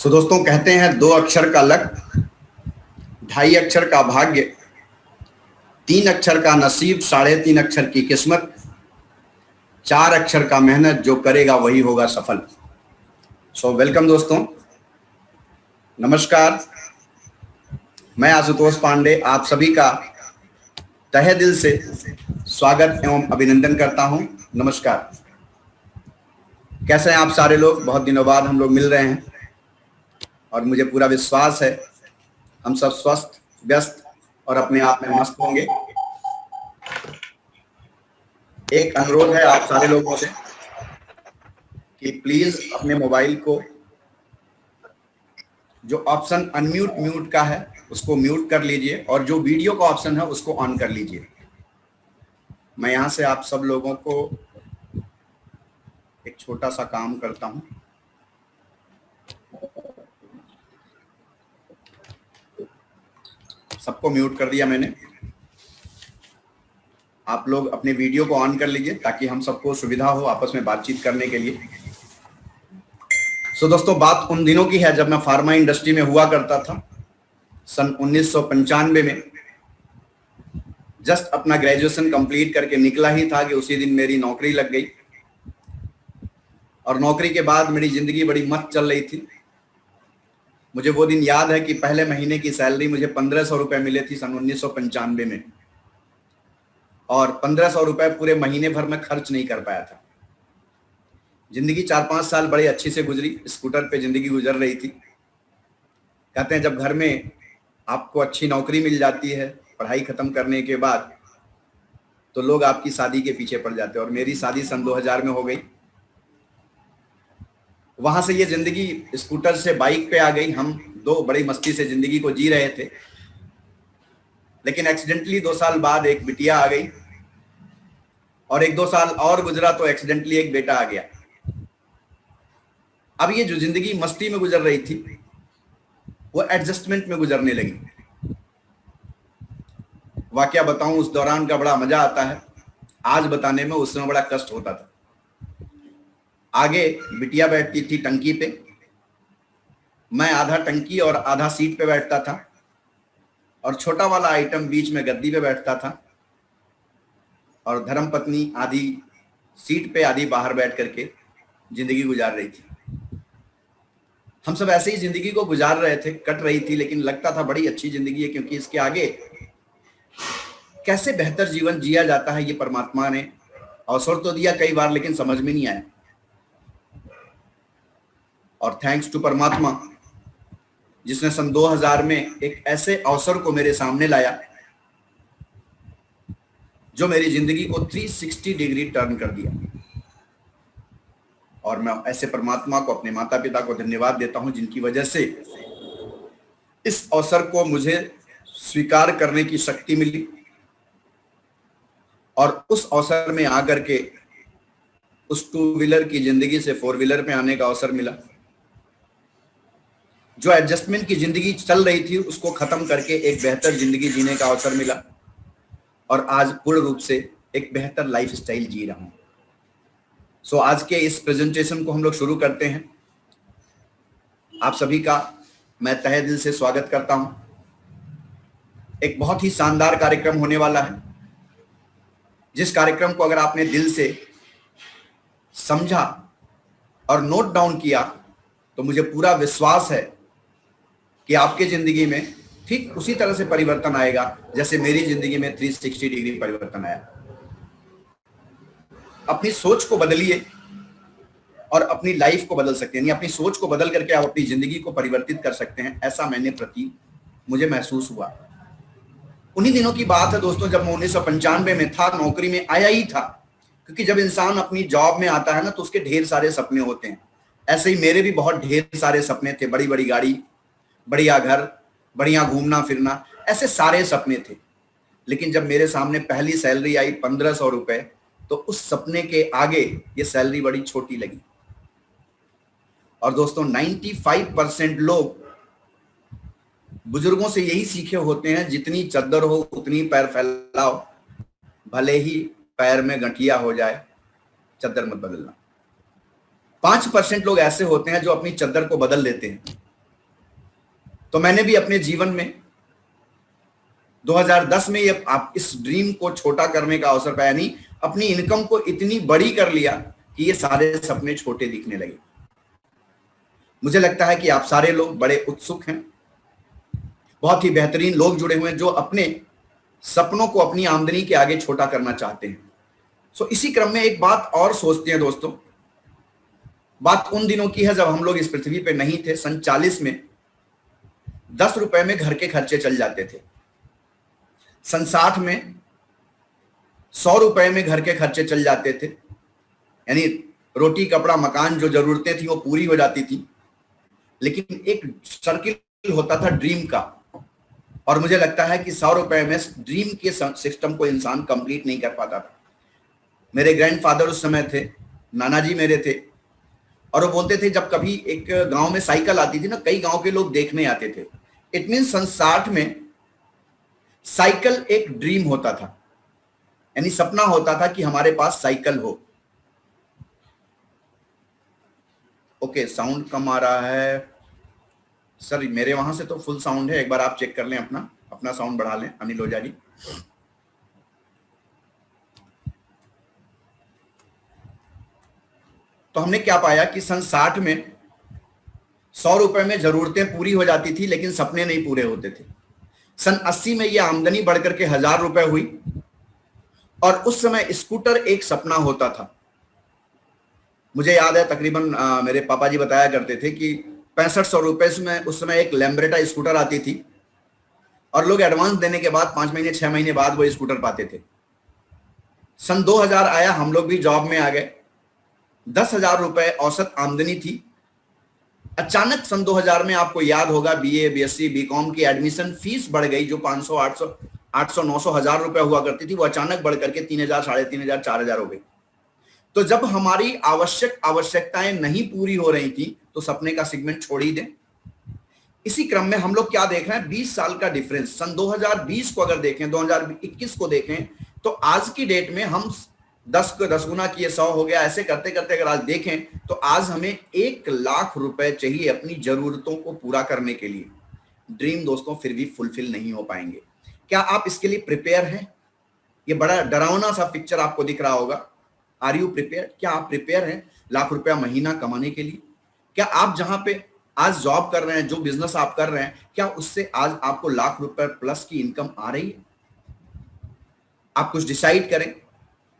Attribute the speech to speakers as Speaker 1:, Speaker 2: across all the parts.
Speaker 1: सो दोस्तों, कहते हैं 2 अक्षर का लक, 2.5 अक्षर का भाग्य, 3 अक्षर का नसीब, 3.5 अक्षर की किस्मत, 4 अक्षर का मेहनत, जो करेगा वही होगा सफल। सो वेलकम दोस्तों, नमस्कार। मैं आशुतोष पांडे आप सभी का तहे दिल से स्वागत एवं अभिनंदन करता हूं। नमस्कार। कैसे हैं आप सारे लोग? बहुत दिनों बाद हम लोग मिल रहे हैं और मुझे पूरा विश्वास है हम सब स्वस्थ, व्यस्त और अपने आप में मस्त होंगे। एक अनुरोध है आप सारे लोगों से कि प्लीज अपने मोबाइल को जो ऑप्शन अनम्यूट म्यूट का है उसको म्यूट कर लीजिए और जो वीडियो का ऑप्शन है उसको ऑन कर लीजिए। मैं यहाँ से आप सब लोगों को एक छोटा सा काम करता हूँ। सबको म्यूट कर दिया मैंने। आप लोग अपने वीडियो को ऑन कर लीजिए ताकि हम सबको सुविधा हो आपस में बातचीत करने के लिए। सो दोस्तों, बात उन दिनों की है जब मैं फार्मा इंडस्ट्री में हुआ करता था। सन 1995 में जस्ट अपना ग्रेजुएशन कंप्लीट करके निकला ही था कि उसी दिन मेरी नौकरी लग गई और नौकरी के बाद मेरी जिंदगी बड़ी मस्त चल रही थी। मुझे वो दिन याद है कि पहले महीने की सैलरी मुझे 1500 रुपए मिले थी सन 1995 में, और 1500 रुपए पूरे महीने भर में खर्च नहीं कर पाया था। जिंदगी 4-5 साल बड़े अच्छी से गुजरी, स्कूटर पे जिंदगी गुजर रही थी। कहते हैं जब घर में आपको अच्छी नौकरी मिल जाती है पढ़ाई खत्म करने के बाद तो लोग आपकी शादी के पीछे पड़ जाते हैं, और मेरी शादी सन 2000 में हो गई। वहां से ये जिंदगी स्कूटर से बाइक पे आ गई। हम दो बड़ी मस्ती से जिंदगी को जी रहे थे, लेकिन एक्सीडेंटली 2 साल बाद एक बिटिया आ गई और 1-2 साल और गुजरा तो एक्सीडेंटली एक बेटा आ गया। अब ये जो जिंदगी मस्ती में गुजर रही थी वो एडजस्टमेंट में गुजरने लगी। वाकया बताऊं, उस दौरान का बड़ा मजा आता है, आज बताने में उस समय बड़ा कष्ट होता था। आगे बिटिया बैठती थी टंकी पे, मैं आधा टंकी और आधा सीट पे बैठता था, और छोटा वाला आइटम बीच में गद्दी पे बैठता था, और धर्मपत्नी आधी सीट पे आधी बाहर बैठ करके जिंदगी गुजार रही थी। हम सब ऐसे ही जिंदगी को गुजार रहे थे, कट रही थी, लेकिन लगता था बड़ी अच्छी जिंदगी है, क्योंकि इसके आगे कैसे बेहतर जीवन जिया जाता है ये परमात्मा ने अवसर तो दिया कई बार, लेकिन समझ में नहीं आया। और थैंक्स टू परमात्मा जिसने सन 2000 में एक ऐसे अवसर को मेरे सामने लाया जो मेरी जिंदगी को 360 डिग्री टर्न कर दिया। और मैं ऐसे परमात्मा को, अपने माता पिता को धन्यवाद देता हूं जिनकी वजह से इस अवसर को मुझे स्वीकार करने की शक्ति मिली और उस अवसर में आकर के उस 2 व्हीलर की जिंदगी से 4 व्हीलर पे आने का अवसर मिला। जो एडजस्टमेंट की जिंदगी चल रही थी उसको खत्म करके एक बेहतर जिंदगी जीने का अवसर मिला, और आज पूर्ण रूप से एक बेहतर लाइफ स्टाइल जी रहा हूं। सो आज के इस प्रेजेंटेशन को हम लोग शुरू करते हैं। आप सभी का मैं तहे दिल से स्वागत करता हूं। एक बहुत ही शानदार कार्यक्रम होने वाला है, जिस कार्यक्रम को अगर आपने दिल से समझा और नोट डाउन किया तो मुझे पूरा विश्वास है कि आपके जिंदगी में ठीक उसी तरह से परिवर्तन आएगा जैसे मेरी जिंदगी में 360 डिग्री परिवर्तन आया। अपनी सोच को बदलिए और अपनी लाइफ को बदल सकते हैं, अपनी सोच को बदल करके आप अपनी जिंदगी को परिवर्तित कर सकते हैं, ऐसा मुझे महसूस हुआ। उन्हीं दिनों की बात है दोस्तों, जब मैं 1995 में था, नौकरी में आया ही था, क्योंकि जब इंसान अपनी जॉब में आता है ना तो उसके ढेर सारे सपने होते हैं। ऐसे ही मेरे भी बहुत ढेर सारे सपने थे, बड़ी बड़ी गाड़ी, बढ़िया घर, बढ़िया घूमना फिरना, ऐसे सारे सपने थे। लेकिन जब मेरे सामने पहली सैलरी आई 1500 रुपए, तो उस सपने के आगे ये सैलरी बड़ी छोटी लगी। और दोस्तों 95% लोग बुजुर्गों से यही सीखे होते हैं, जितनी चद्दर हो उतनी पैर फैलाओ, भले ही पैर में गठिया हो जाए, चद्दर मत बदलना। 5% लोग ऐसे होते हैं जो अपनी चद्दर को बदल देते हैं। तो मैंने भी अपने जीवन में 2010 में ये आप इस ड्रीम को छोटा करने का अवसर पाया, नहीं अपनी इनकम को इतनी बड़ी कर लिया कि ये सारे सपने छोटे दिखने लगे। मुझे लगता है कि आप सारे लोग बड़े उत्सुक हैं, बहुत ही बेहतरीन लोग जुड़े हुए हैं जो अपने सपनों को अपनी आमदनी के आगे छोटा करना चाहते हैं। सो इसी क्रम में एक बात और सोचते हैं दोस्तों, बात उन दिनों की है जब हम लोग इस पृथ्वी पे नहीं थे। सन 40 में 10 रुपए में घर के खर्चे चल जाते थे। सन 60 में 100 रुपए में घर के खर्चे चल जाते थे, यानी रोटी कपड़ा मकान जो जरूरतें थी वो पूरी हो जाती थी। लेकिन एक सर्किल होता था ड्रीम का, और मुझे लगता है कि 100 रुपए में ड्रीम के सिस्टम को इंसान कंप्लीट नहीं कर पाता था। मेरे ग्रैंडफादर उस समय थे, नाना जी मेरे थे, और वो बोलते थे जब कभी एक गांव में साइकिल आती थी ना, कई गांव के लोग देखने आते थे। इट मीन सन 60 में साइकिल एक ड्रीम होता था, यानी सपना होता था कि हमारे पास साइकिल हो। ओके, साउंड कम आ रहा है सर, मेरे वहां से तो फुल साउंड है, एक बार आप चेक कर लें, अपना साउंड बढ़ा लें अनिल ओझा जी। तो हमने क्या पाया कि सन 60 में 100 रुपए में जरूरतें पूरी हो जाती थी, लेकिन सपने नहीं पूरे होते थे। सन 80 में यह आमदनी बढ़कर के 1000 रुपए हुई, और उस समय स्कूटर एक सपना होता था। मुझे याद है तकरीबन मेरे पापा जी बताया करते थे कि 6500 रुपए में उस समय एक लैम्ब्रेटा स्कूटर आती थी, और लोग एडवांस देने के बाद 5 महीने 6 महीने बाद वो स्कूटर पाते थे। सन 2000 आया, हम लोग भी जॉब में आ गए, 10,000 रुपए औसत आमदनी थी। अचानक सन 2000 में आपको याद होगा बीए बीएससी बीकॉम की एडमिशन फीस बढ़ गई, जो 500 800 900 1000 रुपए हुआ करती थी, वो अचानक बढ़ करके 3000 3500 4000 हो गई। तो जब हमारी आवश्यकताएं नहीं पूरी हो रही थी तो सपने का सेगमेंट छोड़ ही दें। इसी क्रम में हम लोग क्या देख रहे हैं, 20 साल का डिफरेंस। सन 2020 को अगर देखें, 2021 को देखें, तो आज की डेट में हम 10 को 10 गुना किए 100 हो गया। ऐसे करते करते अगर आज देखें तो आज हमें 1 लाख रुपए चाहिए अपनी जरूरतों को पूरा करने के लिए। ड्रीम दोस्तों फिर भी फुलफिल नहीं हो पाएंगे। क्या आप इसके लिए प्रिपेयर हैं? ये बड़ा डरावना सा पिक्चर आपको दिख रहा होगा। Are you prepare? क्या आप प्रिपेयर हैं लाख रुपया महीना कमाने के लिए? क्या आप जहां पे आज जॉब कर रहे हैं, जो बिजनेस आप कर रहे हैं, क्या उससे आज आपको लाख रुपए प्लस की इनकम आ रही है? आप कुछ डिसाइड करें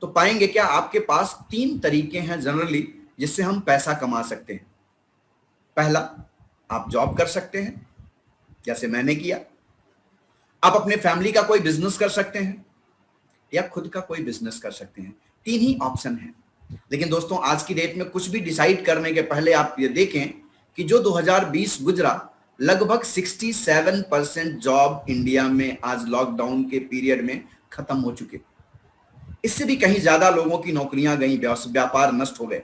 Speaker 1: तो पाएंगे क्या आपके पास 3 तरीके हैं जनरली जिससे हम पैसा कमा सकते हैं। पहला, आप जॉब कर सकते हैं जैसे मैंने किया। आप अपने फैमिली का कोई बिजनेस कर सकते हैं, या खुद का कोई बिजनेस कर सकते हैं। 3 ही ऑप्शन है। लेकिन दोस्तों आज की डेट में कुछ भी डिसाइड करने के पहले आप ये देखें कि जो 2020 गुजरा, लगभग 67% जॉब इंडिया में आज लॉकडाउन के पीरियड में खत्म हो चुके। इससे भी कहीं ज्यादा लोगों की नौकरियां गई, व्यापार नष्ट हो गए।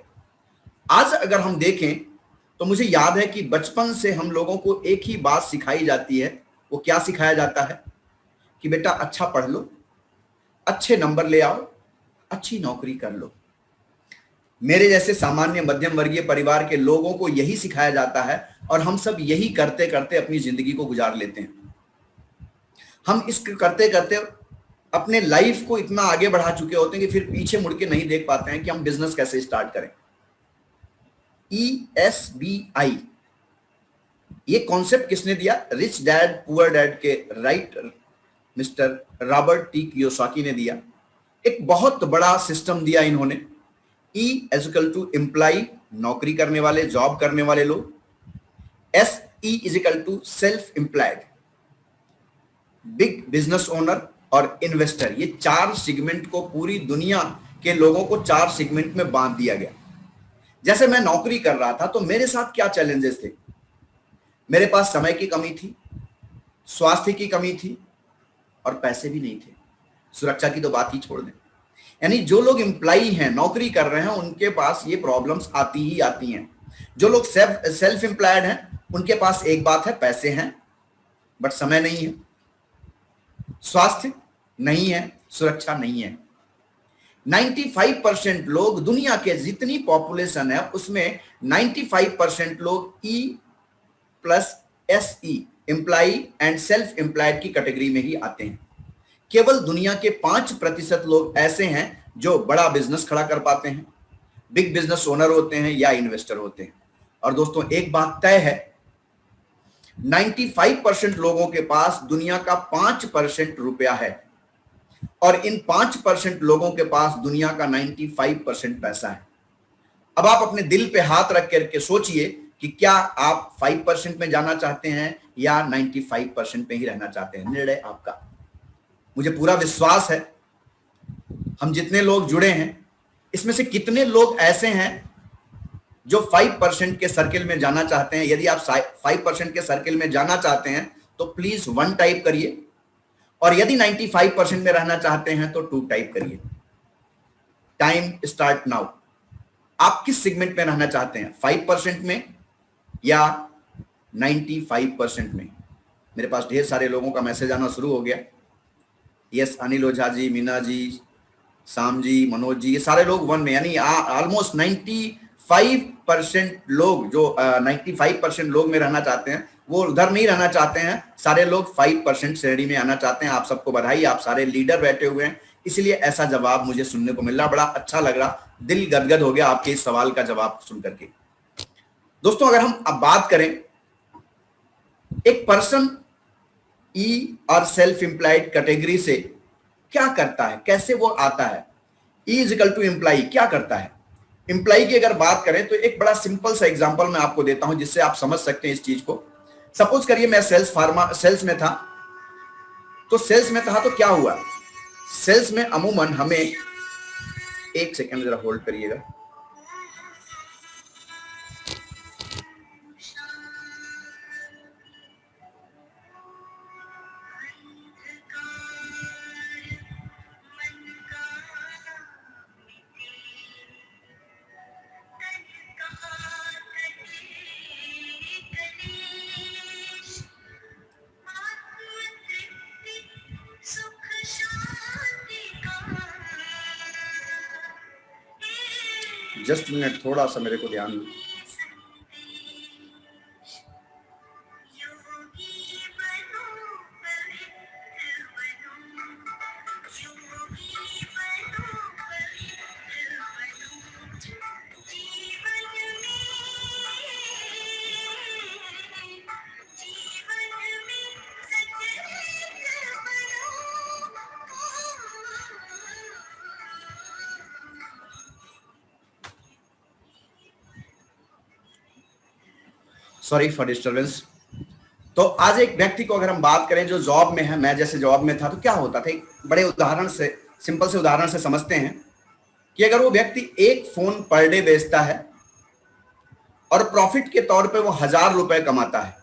Speaker 1: आज अगर हम देखें तो मुझे याद है कि बचपन से हम लोगों को एक ही बात सिखाई जाती है। वो क्या सिखाया जाता है कि बेटा अच्छा पढ़ लो, अच्छे नंबर ले आओ, अच्छी नौकरी कर लो। मेरे जैसे सामान्य मध्यम वर्गीय परिवार के लोगों को यही सिखाया जाता है, और हम सब यही करते करते अपनी जिंदगी को गुजार लेते हैं। हम इसके करते करते अपने लाइफ को इतना आगे बढ़ा चुके होते हैं कि फिर पीछे मुड़ के नहीं देख पाते हैं कि हम बिजनेस कैसे स्टार्ट करें। ESBI, ये कॉन्सेप्ट किसने दिया? रिच डैड पुअर डैड के writer mister Robert T Kiyosaki ने दिया। एक बहुत बड़ा सिस्टम दिया इन्होंने। E is equal to employ, नौकरी करने वाले, जॉब करने वाले लोग। SE is equal to self employed, big business owner और इन्वेस्टर। ये 4 सेगमेंट को पूरी दुनिया के लोगों को 4 सेगमेंट में बांट दिया गया। जैसे मैं नौकरी कर रहा था तो मेरे साथ क्या चैलेंजेस थे? मेरे पास समय की कमी थी, स्वास्थ्य की कमी थी, और पैसे भी नहीं थे। सुरक्षा की तो बात ही छोड़ दें। यानी जो लोग एम्प्लॉई हैं, नौकरी कर रहे हैं, उनके पास ये प्रॉब्लम्स आती ही आती हैं। जो लोग सेल्फ एम्प्लॉयड हैं, उनके पास एक बात है, पैसे हैं बट समय नहीं है, स्वास्थ्य नहीं है, सुरक्षा नहीं है। 95% लोग, दुनिया के जितनी पॉपुलेशन है उसमें 95% लोग E+SE employee and self employed की कैटेगरी में ही आते हैं। केवल दुनिया के 5% लोग ऐसे हैं जो बड़ा बिजनेस खड़ा कर पाते हैं, बिग बिजनेस ओनर होते हैं या इन्वेस्टर होते हैं। और दोस्तों एक बात तय है, 95% लोगों के पास दुनिया का 5% रुपया है और इन 5% लोगों के पास दुनिया का 95% पैसा है। अब आप अपने दिल पे हाथ रख करके सोचिए कि क्या आप 5% में जाना चाहते हैं या 95% में ही रहना चाहते हैं। निर्णय आपका। मुझे पूरा विश्वास है हम जितने लोग जुड़े हैं इसमें से कितने लोग ऐसे हैं जो 5% के सर्किल में जाना चाहते हैं। यदि आप 5% के सर्किल में जाना चाहते हैं तो प्लीज 1 टाइप करिए, और यदि 95% में रहना चाहते हैं तो 2 टाइप करिए। Time start now. आप किस सेगमेंट में रहना चाहते हैं, 5% में या 95% में? मेरे पास ढेर सारे लोगों का मैसेज आना शुरू हो गया। यस, अनिल ओझा जी, मीना जी, शाम जी, मनोज जी, ये सारे लोग 1 में, यानी ऑलमोस्ट 95% लोग जो 95% लोग में रहना चाहते हैं वो उधर नहीं रहना चाहते हैं। सारे लोग 5% श्रेणी में आना चाहते हैं। आप सबको बधाई, आप सारे लीडर बैठे हुए हैं, इसलिए ऐसा जवाब मुझे सुनने को मिल रहा, बड़ा अच्छा लग रहा, दिल गदगद हो गया आपके इस सवाल का जवाब सुन करके। दोस्तों अगर हम अब बात करें एक पर्सन ई और सेल्फ एम्प्लॉयड कैटेगरी से क्या करता है, कैसे वो आता है। E is equal to employee क्या करता है। एम्प्लॉई की अगर बात करें तो एक बड़ा सिंपल सा एग्जांपल मैं आपको देता हूं जिससे आप समझ सकते हैं इस चीज को। सपोज करिए मैं सेल्स में था, तो सेल्स में था तो क्या हुआ, सेल्स में अमूमन हमें, एक सेकेंड जरा होल्ड करिएगा। जस्ट मिनट, थोड़ा सा मेरे को ध्यान। Sorry for disturbance. तो आज एक व्यक्ति को अगर हम बात करें जो जॉब में है, मैं जैसे जॉब में था, तो क्या होता था, एक बड़े उदाहरण से, सिंपल से उदाहरण से समझते हैं कि अगर वो व्यक्ति एक फोन पर डे बेचता है और प्रॉफिट के तौर पे वो 1000 रुपए कमाता है,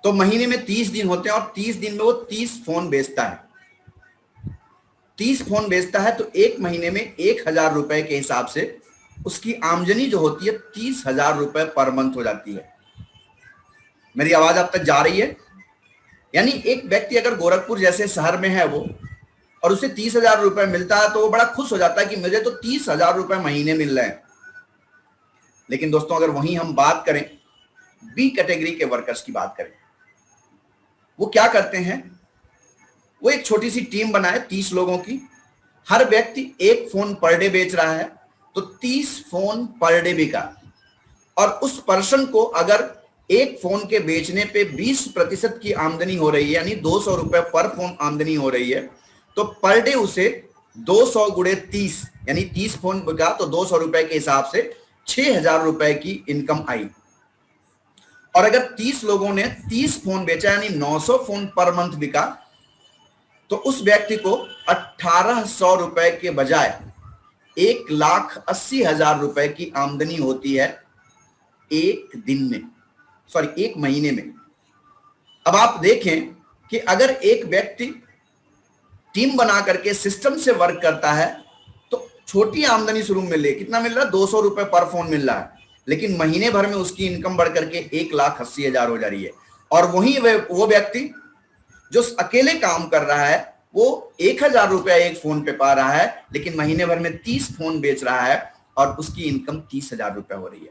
Speaker 1: तो महीने में 30 दिन होते हैं और 30 दिन में वो 30 फोन बेचता है। 30 फोन बेचता है तो एक महीने में 1000 रुपए के हिसाब से उसकी आमदनी जो होती है 30,000 रुपए पर मंथ हो जाती है। मेरी आवाज आप तक जा रही है? यानी एक व्यक्ति अगर गोरखपुर जैसे शहर में है वो, और उसे 30,000 रुपए मिलता है तो वो बड़ा खुश हो जाता है कि मुझे तो 30,000 रुपए महीने मिल रहे हैं। लेकिन दोस्तों अगर वहीं हम बात करें बी कैटेगरी के वर्कर्स की बात करें, वो क्या करते हैं, वो एक छोटी सी टीम बनाए 30 लोगों की, हर व्यक्ति एक फोन पर डे बेच रहा है तो 30 फोन पर डे बिका, और उस पर्सन को अगर एक फोन के बेचने पे 20% की आमदनी हो रही है, यानी 200 रुपए पर फोन आमदनी हो रही है, तो पर डे उसे 200 गुणे 30 यानी 30 फोन बिका तो 200 रुपए के हिसाब से 6,000 रुपए की इनकम आई। और अगर 30 लोगों ने 30 फोन बेचा यानी 900 फोन पर मंथ बिका, तो उस व्यक्ति को 1800 रुपए के बजाय 1,80,000 रुपए की आमदनी होती है एक दिन में, सॉरी एक महीने में। अब आप देखें कि अगर एक व्यक्ति टीम बना करके सिस्टम से वर्क करता है तो छोटी आमदनी शुरू में मिले, कितना मिल रहा है, 200 रुपए पर फोन मिल रहा है, लेकिन महीने भर में उसकी इनकम बढ़ करके 1,80,000 हो जा रही है। और वहीं वो व्यक्ति जो अकेले काम कर रहा है वो 1,000 रुपया एक फोन पे पा रहा है, लेकिन महीने भर में 30 फोन बेच रहा है और उसकी इनकम 30,000 रुपया हो रही है।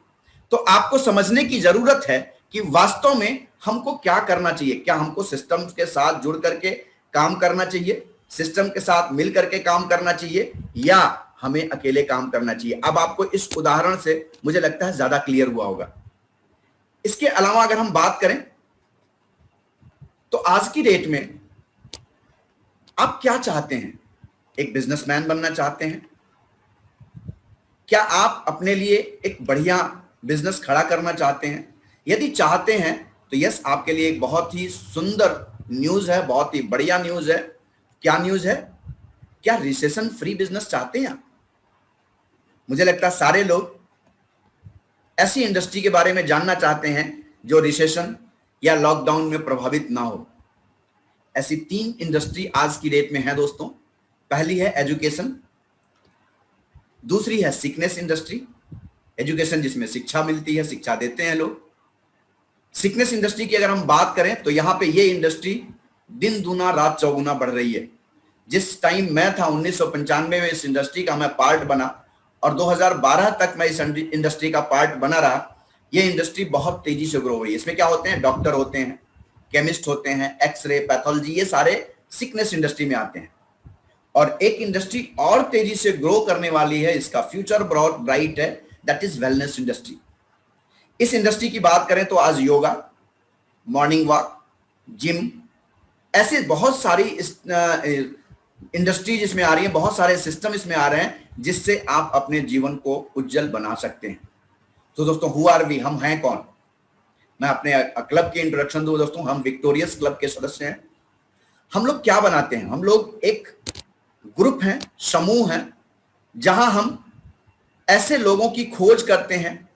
Speaker 1: तो आपको समझने की जरूरत है कि वास्तव में हमको क्या करना चाहिए? क्या हमको सिस्टम के साथ जुड़ करके काम करना चाहिए, सिस्टम के साथ मिल करके काम करना चाहिए, या हमें अकेले काम करना चाहिए? अब आपको इस उदाहरण से मुझे लगता है ज्यादा क्लियर हुआ होगा। इसके अलावा अगर हम बात करें तो आज की डेट में आप क्या चाहते हैं? एक बिजनेसमैन बनना चाहते हैं? क्या आप अपने लिए एक बढ़िया बिजनेस खड़ा करना चाहते हैं? यदि चाहते हैं तो यस, आपके लिए एक बहुत ही सुंदर न्यूज है, बहुत ही बढ़िया न्यूज है। क्या न्यूज है? क्या रिसेशन फ्री बिजनेस चाहते हैं आप? मुझे लगता है सारे लोग ऐसी इंडस्ट्री के बारे में जानना चाहते हैं जो रिसेशन या लॉकडाउन में प्रभावित ना हो। ऐसी 3 इंडस्ट्री आज की डेट में है दोस्तों। पहली है एजुकेशन, दूसरी है सिकनेस इंडस्ट्री, एजुकेशन जिसमें शिक्षा मिलती है, शिक्षा देते हैं लोग। सिकनेस इंडस्ट्री की अगर हम बात करें तो यहां पे ये इंडस्ट्री दिन दूना रात चौगुना बढ़ रही है। जिस टाइम मैं था 1995 में इस इंडस्ट्री का मैं पार्ट बना और 2012 तक मैं इस इंडस्ट्री का पार्ट बना रहा। ये इंडस्ट्री बहुत तेजी से ग्रो हुई है। इसमें क्या होते हैं? डॉक्टर होते हैं, केमिस्ट होते हैं, एक्सरे, पैथोलॉजी, ये सारे सिकनेस इंडस्ट्री में आते हैं। और एक इंडस्ट्री और तेजी से ग्रो करने वाली है, इसका फ्यूचर बहुत ब्राइट है, दैट इज वेलनेस इंडस्ट्री। इस इंडस्ट्री की बात करें तो आज योगा, मॉर्निंग वॉक, जिम, ऐसे बहुत सारी इंडस्ट्री जिसमें आ रही है, बहुत सारे सिस्टम इसमें आ रहे हैं जिससे आप अपने जीवन को उज्जवल बना सकते हैं। तो दोस्तों, हु आर वी? हम हैं कौन? मैं अपने क्लब के इंट्रोडक्शन दूं दोस्तों। हम विक्टोरियस क्लब के सदस्य हैं। हम लोग क्या बनाते हैं? हम लोग एक ग्रुप हैं, समूह हैं, जहां हम ऐसे लोगों की खोज करते हैं,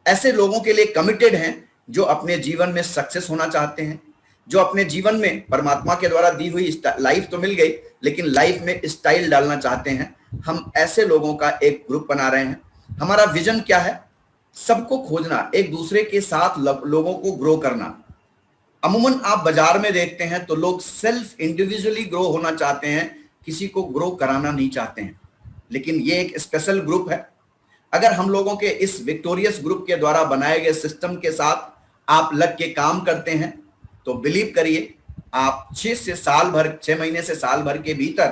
Speaker 1: ऐसे लोगों के लिए कमिटेड हैं जो अपने जीवन में सक्सेस होना चाहते हैं, जो अपने जीवन में परमात्मा के द्वारा दी हुई लाइफ तो मिल गई लेकिन लाइफ में स्टाइल डालना चाहते हैं। हम ऐसे लोगों का एक ग्रुप बना रहे हैं। हमारा विजन क्या है? सबको खोजना, एक दूसरे के साथ लोगों को ग्रो करना। अमूमन आप बाजार में देखते हैं तो लोग सेल्फ इंडिविजुअली ग्रो होना चाहते हैं, किसी को ग्रो कराना नहीं चाहते हैं। लेकिन ये एक स्पेशल ग्रुप है। अगर हम लोगों के इस विक्टोरियस ग्रुप के द्वारा बनाए गए सिस्टम के साथ आप लग के काम करते हैं तो बिलीव करिए, आप 6 महीने से साल भर के भीतर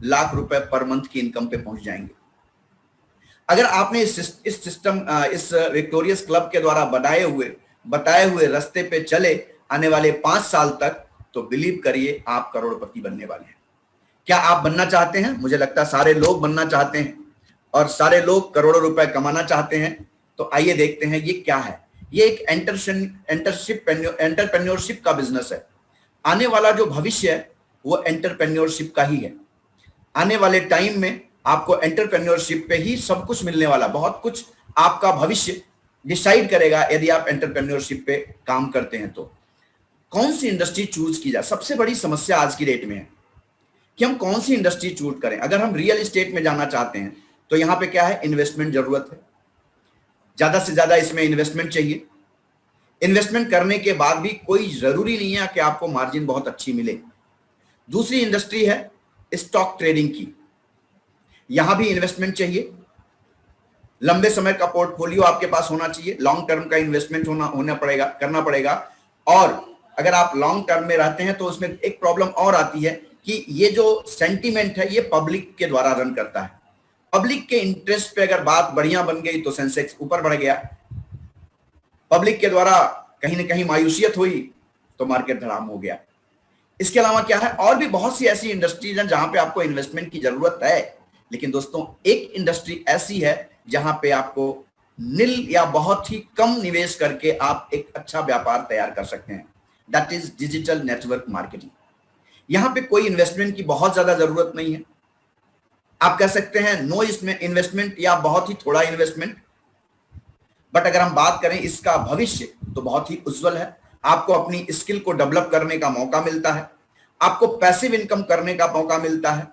Speaker 1: लाख रुपए पर मंथ की इनकम पे पहुंच जाएंगे। अगर आपने इस सिस्टम, इस विक्टोरियस क्लब के द्वारा बताए हुए रास्ते पे चले आने वाले 5 साल तक, तो बिलीव करिए आप करोड़पति बनने वाले हैं। क्या आप बनना चाहते हैं? मुझे लगता है सारे लोग बनना चाहते हैं और सारे लोग करोड़ों रुपए कमाना चाहते हैं। तो आइए देखते हैं ये क्या है। ये एक एंटरप्रेन्योरशिप का बिजनेस है। आने वाला जो भविष्य है वो एंटरप्रेन्योरशिप का ही है। आने वाले टाइम में आपको एंटरप्रेन्योरशिप पे ही सब कुछ मिलने वाला, बहुत कुछ आपका भविष्य डिसाइड करेगा यदि आप एंटरप्रेन्योरशिप पे काम करते हैं। तो कौन सी इंडस्ट्री चूज की जाए? सबसे बड़ी समस्या आज की डेट में है कि हम कौन सी इंडस्ट्री चूज करें। अगर हम रियल एस्टेट में जाना चाहते हैं तो यहां पे क्या है? इन्वेस्टमेंट जरूरत है, ज्यादा से ज्यादा इसमें इन्वेस्टमेंट चाहिए। इन्वेस्टमेंट करने के बाद भी कोई जरूरी नहीं है कि आपको मार्जिन बहुत अच्छी मिले। दूसरी इंडस्ट्री है स्टॉक ट्रेडिंग की। यहां भी इन्वेस्टमेंट चाहिए, लंबे समय का पोर्टफोलियो आपके पास होना चाहिए, लॉन्ग टर्म का इन्वेस्टमेंट करना पड़ेगा। और अगर आप लॉन्ग टर्म में रहते हैं तो उसमें एक प्रॉब्लम और आती है कि ये जो सेंटीमेंट है ये पब्लिक के द्वारा रन करता है। पब्लिक के इंटरेस्ट पे अगर बात बढ़िया बन गई तो सेंसेक्स ऊपर बढ़ गया, पब्लिक के द्वारा कहीं ना कहीं मायूसियत हुई तो मार्केट धड़ाम हो गया। इसके अलावा क्या है? और भी बहुत सी ऐसी इंडस्ट्रीज हैं जहां पे आपको इन्वेस्टमेंट की जरूरत है। लेकिन दोस्तों, एक इंडस्ट्री ऐसी है जहां पे आपको निल या बहुत ही कम निवेश करके आप एक अच्छा व्यापार तैयार कर सकते हैं, that is digital network marketing. यहां पे कोई इन्वेस्टमेंट की बहुत ज्यादा जरूरत नहीं है। आप कह सकते हैं नो इसमें इन्वेस्टमेंट या बहुत ही थोड़ा इन्वेस्टमेंट। बट अगर हम बात करें इसका भविष्य तो बहुत ही उज्जवल है। आपको अपनी स्किल को डेवलप करने का मौका मिलता है, आपको पैसिव इनकम करने का मौका मिलता है,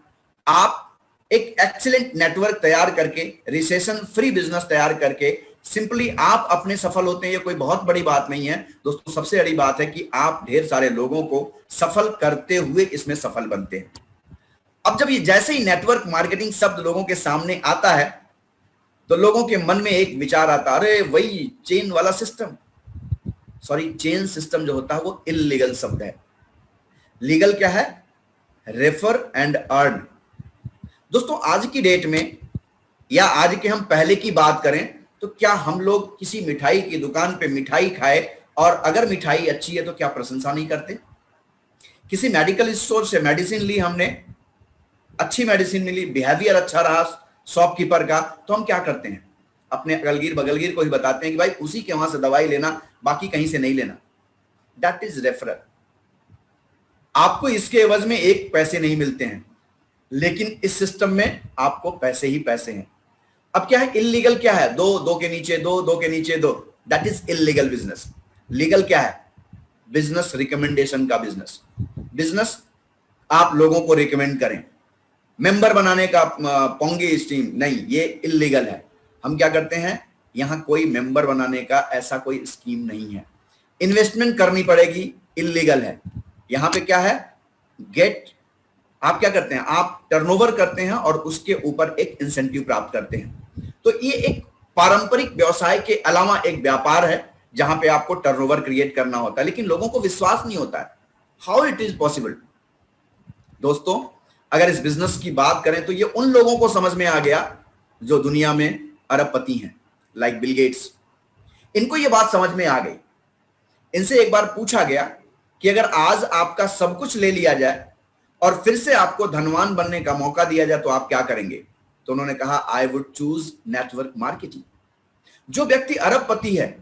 Speaker 1: आप एक एक्सीलेंट नेटवर्क तैयार करके, रिसेशन फ्री बिजनेस तैयार करके सिंपली आप अपने सफल होते हैं। ये कोई बहुत बड़ी बात नहीं है दोस्तों। सबसे बड़ी बात है कि आप ढेर सारे लोगों को सफल करते हुए इसमें सफल बनते हैं। अब जब ये जैसे ही नेटवर्क मार्केटिंग शब्द लोगों के सामने आता है तो लोगों के मन में एक विचार आता, अरे वही चेन वाला सिस्टम, सॉरी, चेन सिस्टम जो होता है वो इलीगल शब्द है। लीगल क्या है? Refer and earn. दोस्तों आज की डेट में या आज के हम पहले की बात करें तो क्या हम लोग किसी मिठाई की दुकान पे मिठाई खाए और अगर मिठाई अच्छी है तो क्या प्रशंसा नहीं करते? किसी मेडिकल स्टोर से मेडिसिन ली हमने, अच्छी मेडिसिन मिली, बिहेवियर अच्छा रहा शॉपकीपर का, तो हम क्या करते हैं? अपने अगलगीर बगलगीर को ही बताते हैं कि भाई उसी के वहां से दवाई लेना, बाकी कहीं से नहीं लेना। That is referral. आपको इसके एवज में एक पैसे नहीं मिलते हैं, लेकिन इस सिस्टम में आपको पैसे ही पैसे हैं। अब क्या है इलीगल? क्या है? दो के नीचे दो के नीचे दो, that is illegal business. Legal क्या है? बिजनेस रिकमेंडेशन का बिजनेस। बिजनेस आप लोगों को रिकमेंड करें, मेंबर बनाने का पोंगी स्कीम नहीं, ये इलीगल है। हम क्या करते हैं? यहां कोई मेंबर बनाने का ऐसा कोई स्कीम नहीं है। इन्वेस्टमेंट करनी पड़ेगी, इलीगल है। यहां पे क्या है? गेट, आप क्या करते हैं? आप टर्नओवर करते हैं और उसके ऊपर एक इंसेंटिव प्राप्त करते हैं। तो ये एक पारंपरिक व्यवसाय के अलावा एक व्यापार है जहां पे आपको टर्नओवर क्रिएट करना होता है, लेकिन लोगों को विश्वास नहीं होता है। How it is possible? दोस्तों अगर इस बिजनेस की बात करें तो ये उन लोगों को समझ में आ गया जो दुनिया में अरबपति हैं, लाइक बिल गेट्स। इनको ये बात समझ में आ गई। इनसे एक बार पूछा गया कि अगर आज आपका सब कुछ ले लिया जाए और फिर से आपको धनवान बनने का मौका दिया जाए तो आप क्या करेंगे? तो उन्होंने कहा I would choose network marketing. जो व्यक्ति अरबपति है,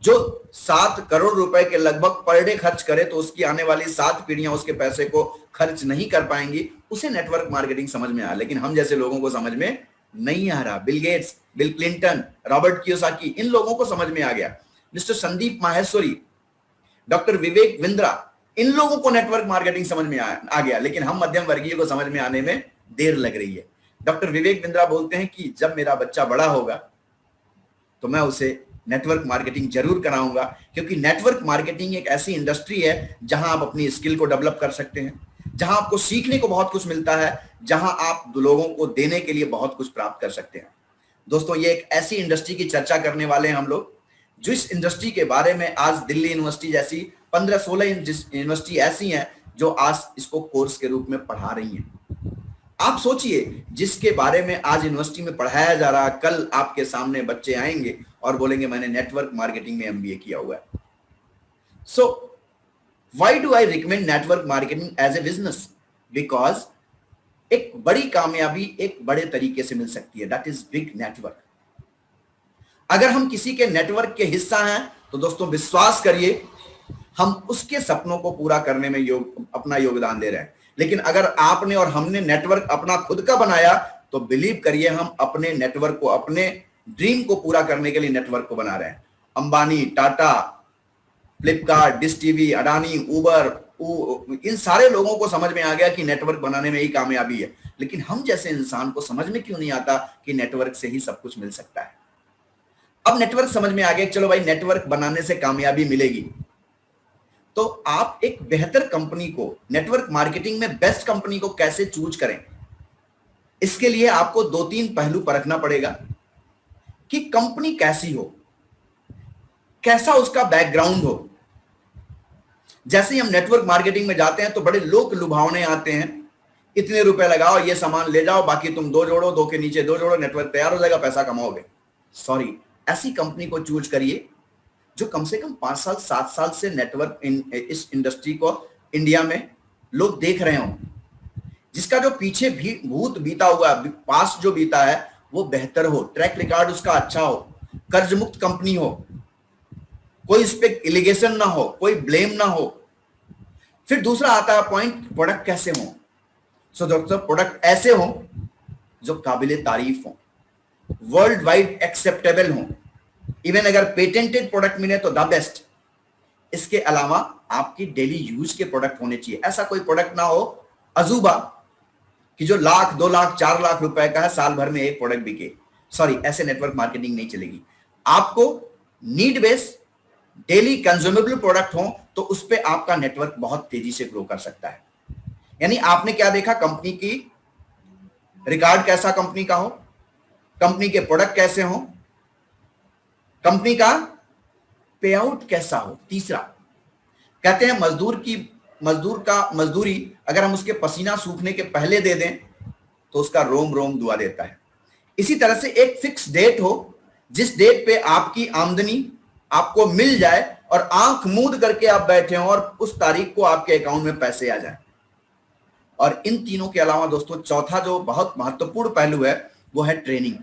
Speaker 1: जो 7 करोड़ रुपए के लगभग पर डे खर्च करे तो उसकी आने वाली 7 पीढ़ियां उसके पैसे को खर्च नहीं कर पाएंगी, उसे नेटवर्क मार्केटिंग समझ में आ। लेकिन हम जैसे लोगों को समझ में नहीं आ रहा। Bill Gates, Bill Clinton, Robert Kiyosaki, इन लोगों को समझ में आ गया। मिस्टर संदीप माहेश्वरी, डॉक्टर विवेक बिंद्रा, इन लोगों को नेटवर्क मार्केटिंग समझ में आ गया, लेकिन हम मध्यम वर्गीय को समझ में आने में देर लग रही है। डॉक्टर विवेक बिंद्रा बोलते हैं कि जब मेरा बच्चा बड़ा होगा तो मैं उसे नेटवर्क मार्केटिंग जरूर कराऊंगा, क्योंकि नेटवर्क मार्केटिंग एक ऐसी इंडस्ट्री है जहां आप अपनी स्किल को डेवलप कर सकते हैं, जहां आपको सीखने को बहुत कुछ मिलता है, जहां आप लोगों को देने के लिए बहुत कुछ प्राप्त कर सकते हैं। दोस्तों ये एक ऐसी इंडस्ट्री की चर्चा करने वाले हैं हम लोग, जो इस इंडस्ट्री के बारे में आज दिल्ली यूनिवर्सिटी जैसी 15-16 यूनिवर्सिटी ऐसी हैं जो आज इसको कोर्स के रूप में पढ़ा रही हैं। आप सोचिए, जिसके बारे में आज यूनिवर्सिटी में पढ़ाया जा रहा, कल आपके सामने बच्चे आएंगे और बोलेंगे मैंने नेटवर्क मार्केटिंग में एमबीए किया हुआ है। So why do I recommend network marketing as a business? Because एक बड़ी कामयाबी एक बड़े तरीके से मिल सकती है, दैट इज बिग नेटवर्क। अगर हम किसी के नेटवर्क के हिस्सा हैं तो दोस्तों विश्वास करिए हम उसके सपनों को पूरा करने में अपना योगदान दे रहे हैं। लेकिन अगर आपने और हमने नेटवर्क अपना खुद का बनाया तो बिलीव करिए हम अपने नेटवर्क को, अपने ड्रीम को पूरा करने के लिए नेटवर्क को बना रहे हैं। अंबानी, टाटा, फ्लिपकार्ट, डिश टीवी, अडानी, उबर, इन सारे लोगों को समझ में आ गया कि नेटवर्क बनाने में ही कामयाबी है, लेकिन हम जैसे इंसान को समझ में क्यों नहीं आता कि नेटवर्क से ही सब कुछ मिल सकता है। अब नेटवर्क समझ में आ गया, चलो भाई नेटवर्क बनाने से कामयाबी मिलेगी, तो आप एक बेहतर कंपनी को, नेटवर्क मार्केटिंग में बेस्ट कंपनी को कैसे चूज करें? इसके लिए आपको 2-3 पहलू परखना पड़ेगा कि कंपनी कैसी हो, कैसा उसका बैकग्राउंड हो। जैसे ही हम नेटवर्क मार्केटिंग में जाते हैं तो बड़े लोक लुभावने आते हैं, इतने रुपए लगाओ, ये सामान ले जाओ, बाकी तुम 2 जोड़ो, 2 के नीचे 2 जोड़ो, नेटवर्क तैयार हो जाएगा, पैसा कमाओगे। सॉरी, ऐसी कंपनी को चूज करिए जो कम से कम 5 साल 7 साल से नेटवर्क इस इंडस्ट्री को इंडिया में लोग देख रहे हो, जिसका जो पीछे भी भूत बीता हुआ, पास्ट जो बीता है वो बेहतर हो, ट्रैक रिकॉर्ड उसका अच्छा हो, कर्ज मुक्त कंपनी हो, कोई इस पे एलिगेशन ना हो, कोई ब्लेम ना हो। फिर दूसरा आता है पॉइंट, प्रोडक्ट कैसे हो। सो दोस्तों प्रोडक्ट ऐसे हो जो काबिले तारीफ हो, वर्ल्ड वाइड एक्सेप्टेबल हो, इवन अगर पेटेंटेड प्रोडक्ट मिले तो द बेस्ट। इसके अलावा आपकी डेली यूज के प्रोडक्ट होने चाहिए। ऐसा कोई प्रोडक्ट ना हो अजूबा कि जो 1 लाख 2 लाख 4 लाख रुपए का है, साल भर में एक प्रोडक्ट बिके। सॉरी, ऐसे नेटवर्क मार्केटिंग नहीं चलेगी। आपको need based daily consumable product हो तो उस पर आपका नेटवर्क बहुत तेजी से ग्रो कर सकता है। यानी आपने क्या देखा, कंपनी की रिकॉर्ड कैसा कंपनी का हो, कंपनी के प्रोडक्ट कैसे हो, कंपनी का पे आउट कैसा हो। तीसरा, कहते हैं मजदूरी अगर हम उसके पसीना सूखने के पहले दे दें तो उसका रोम रोम दुआ देता है। इसी तरह से एक फिक्स डेट हो, जिस डेट पे आपकी आमदनी आपको मिल जाए और आंख मूंद करके आप बैठे हो और उस तारीख को आपके अकाउंट में पैसे आ जाए। और इन तीनों के अलावा दोस्तों चौथा जो बहुत महत्वपूर्ण पहलू है वो है ट्रेनिंग,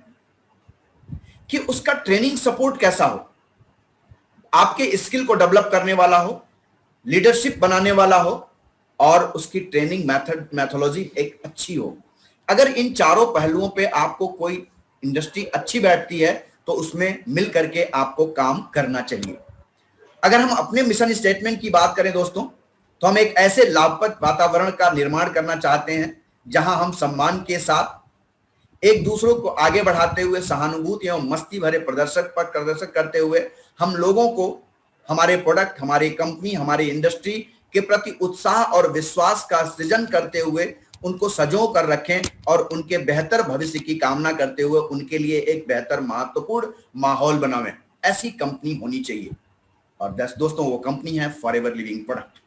Speaker 1: कि उसका ट्रेनिंग सपोर्ट कैसा हो, आपके स्किल को डेवलप करने वाला हो, लीडरशिप बनाने वाला हो और उसकी ट्रेनिंग मैथोलॉजी एक अच्छी हो। अगर इन चारों पहलुओं पे आपको कोई इंडस्ट्री अच्छी बैठती है तो उसमें मिल करके आपको काम करना चाहिए। अगर हम अपने मिशन स्टेटमेंट की बात करें दोस्तों, तो हम एक ऐसे लाभप्रद वातावरण का निर्माण करना चाहते हैं जहां हम सम्मान के साथ एक दूसरों को आगे बढ़ाते हुए सहानुभूति एवं मस्ती भरे प्रदर्शन करते हुए हम लोगों को हमारे प्रोडक्ट, हमारी कंपनी, हमारी इंडस्ट्री के प्रति उत्साह और विश्वास का सृजन करते हुए उनको सजो कर रखें और उनके बेहतर भविष्य की कामना करते हुए उनके लिए एक बेहतर महत्वपूर्ण माहौल बनावें। ऐसी कंपनी होनी चाहिए। और दोस्तों वो कंपनी है फॉरएवर लिविंग प्रोडक्ट।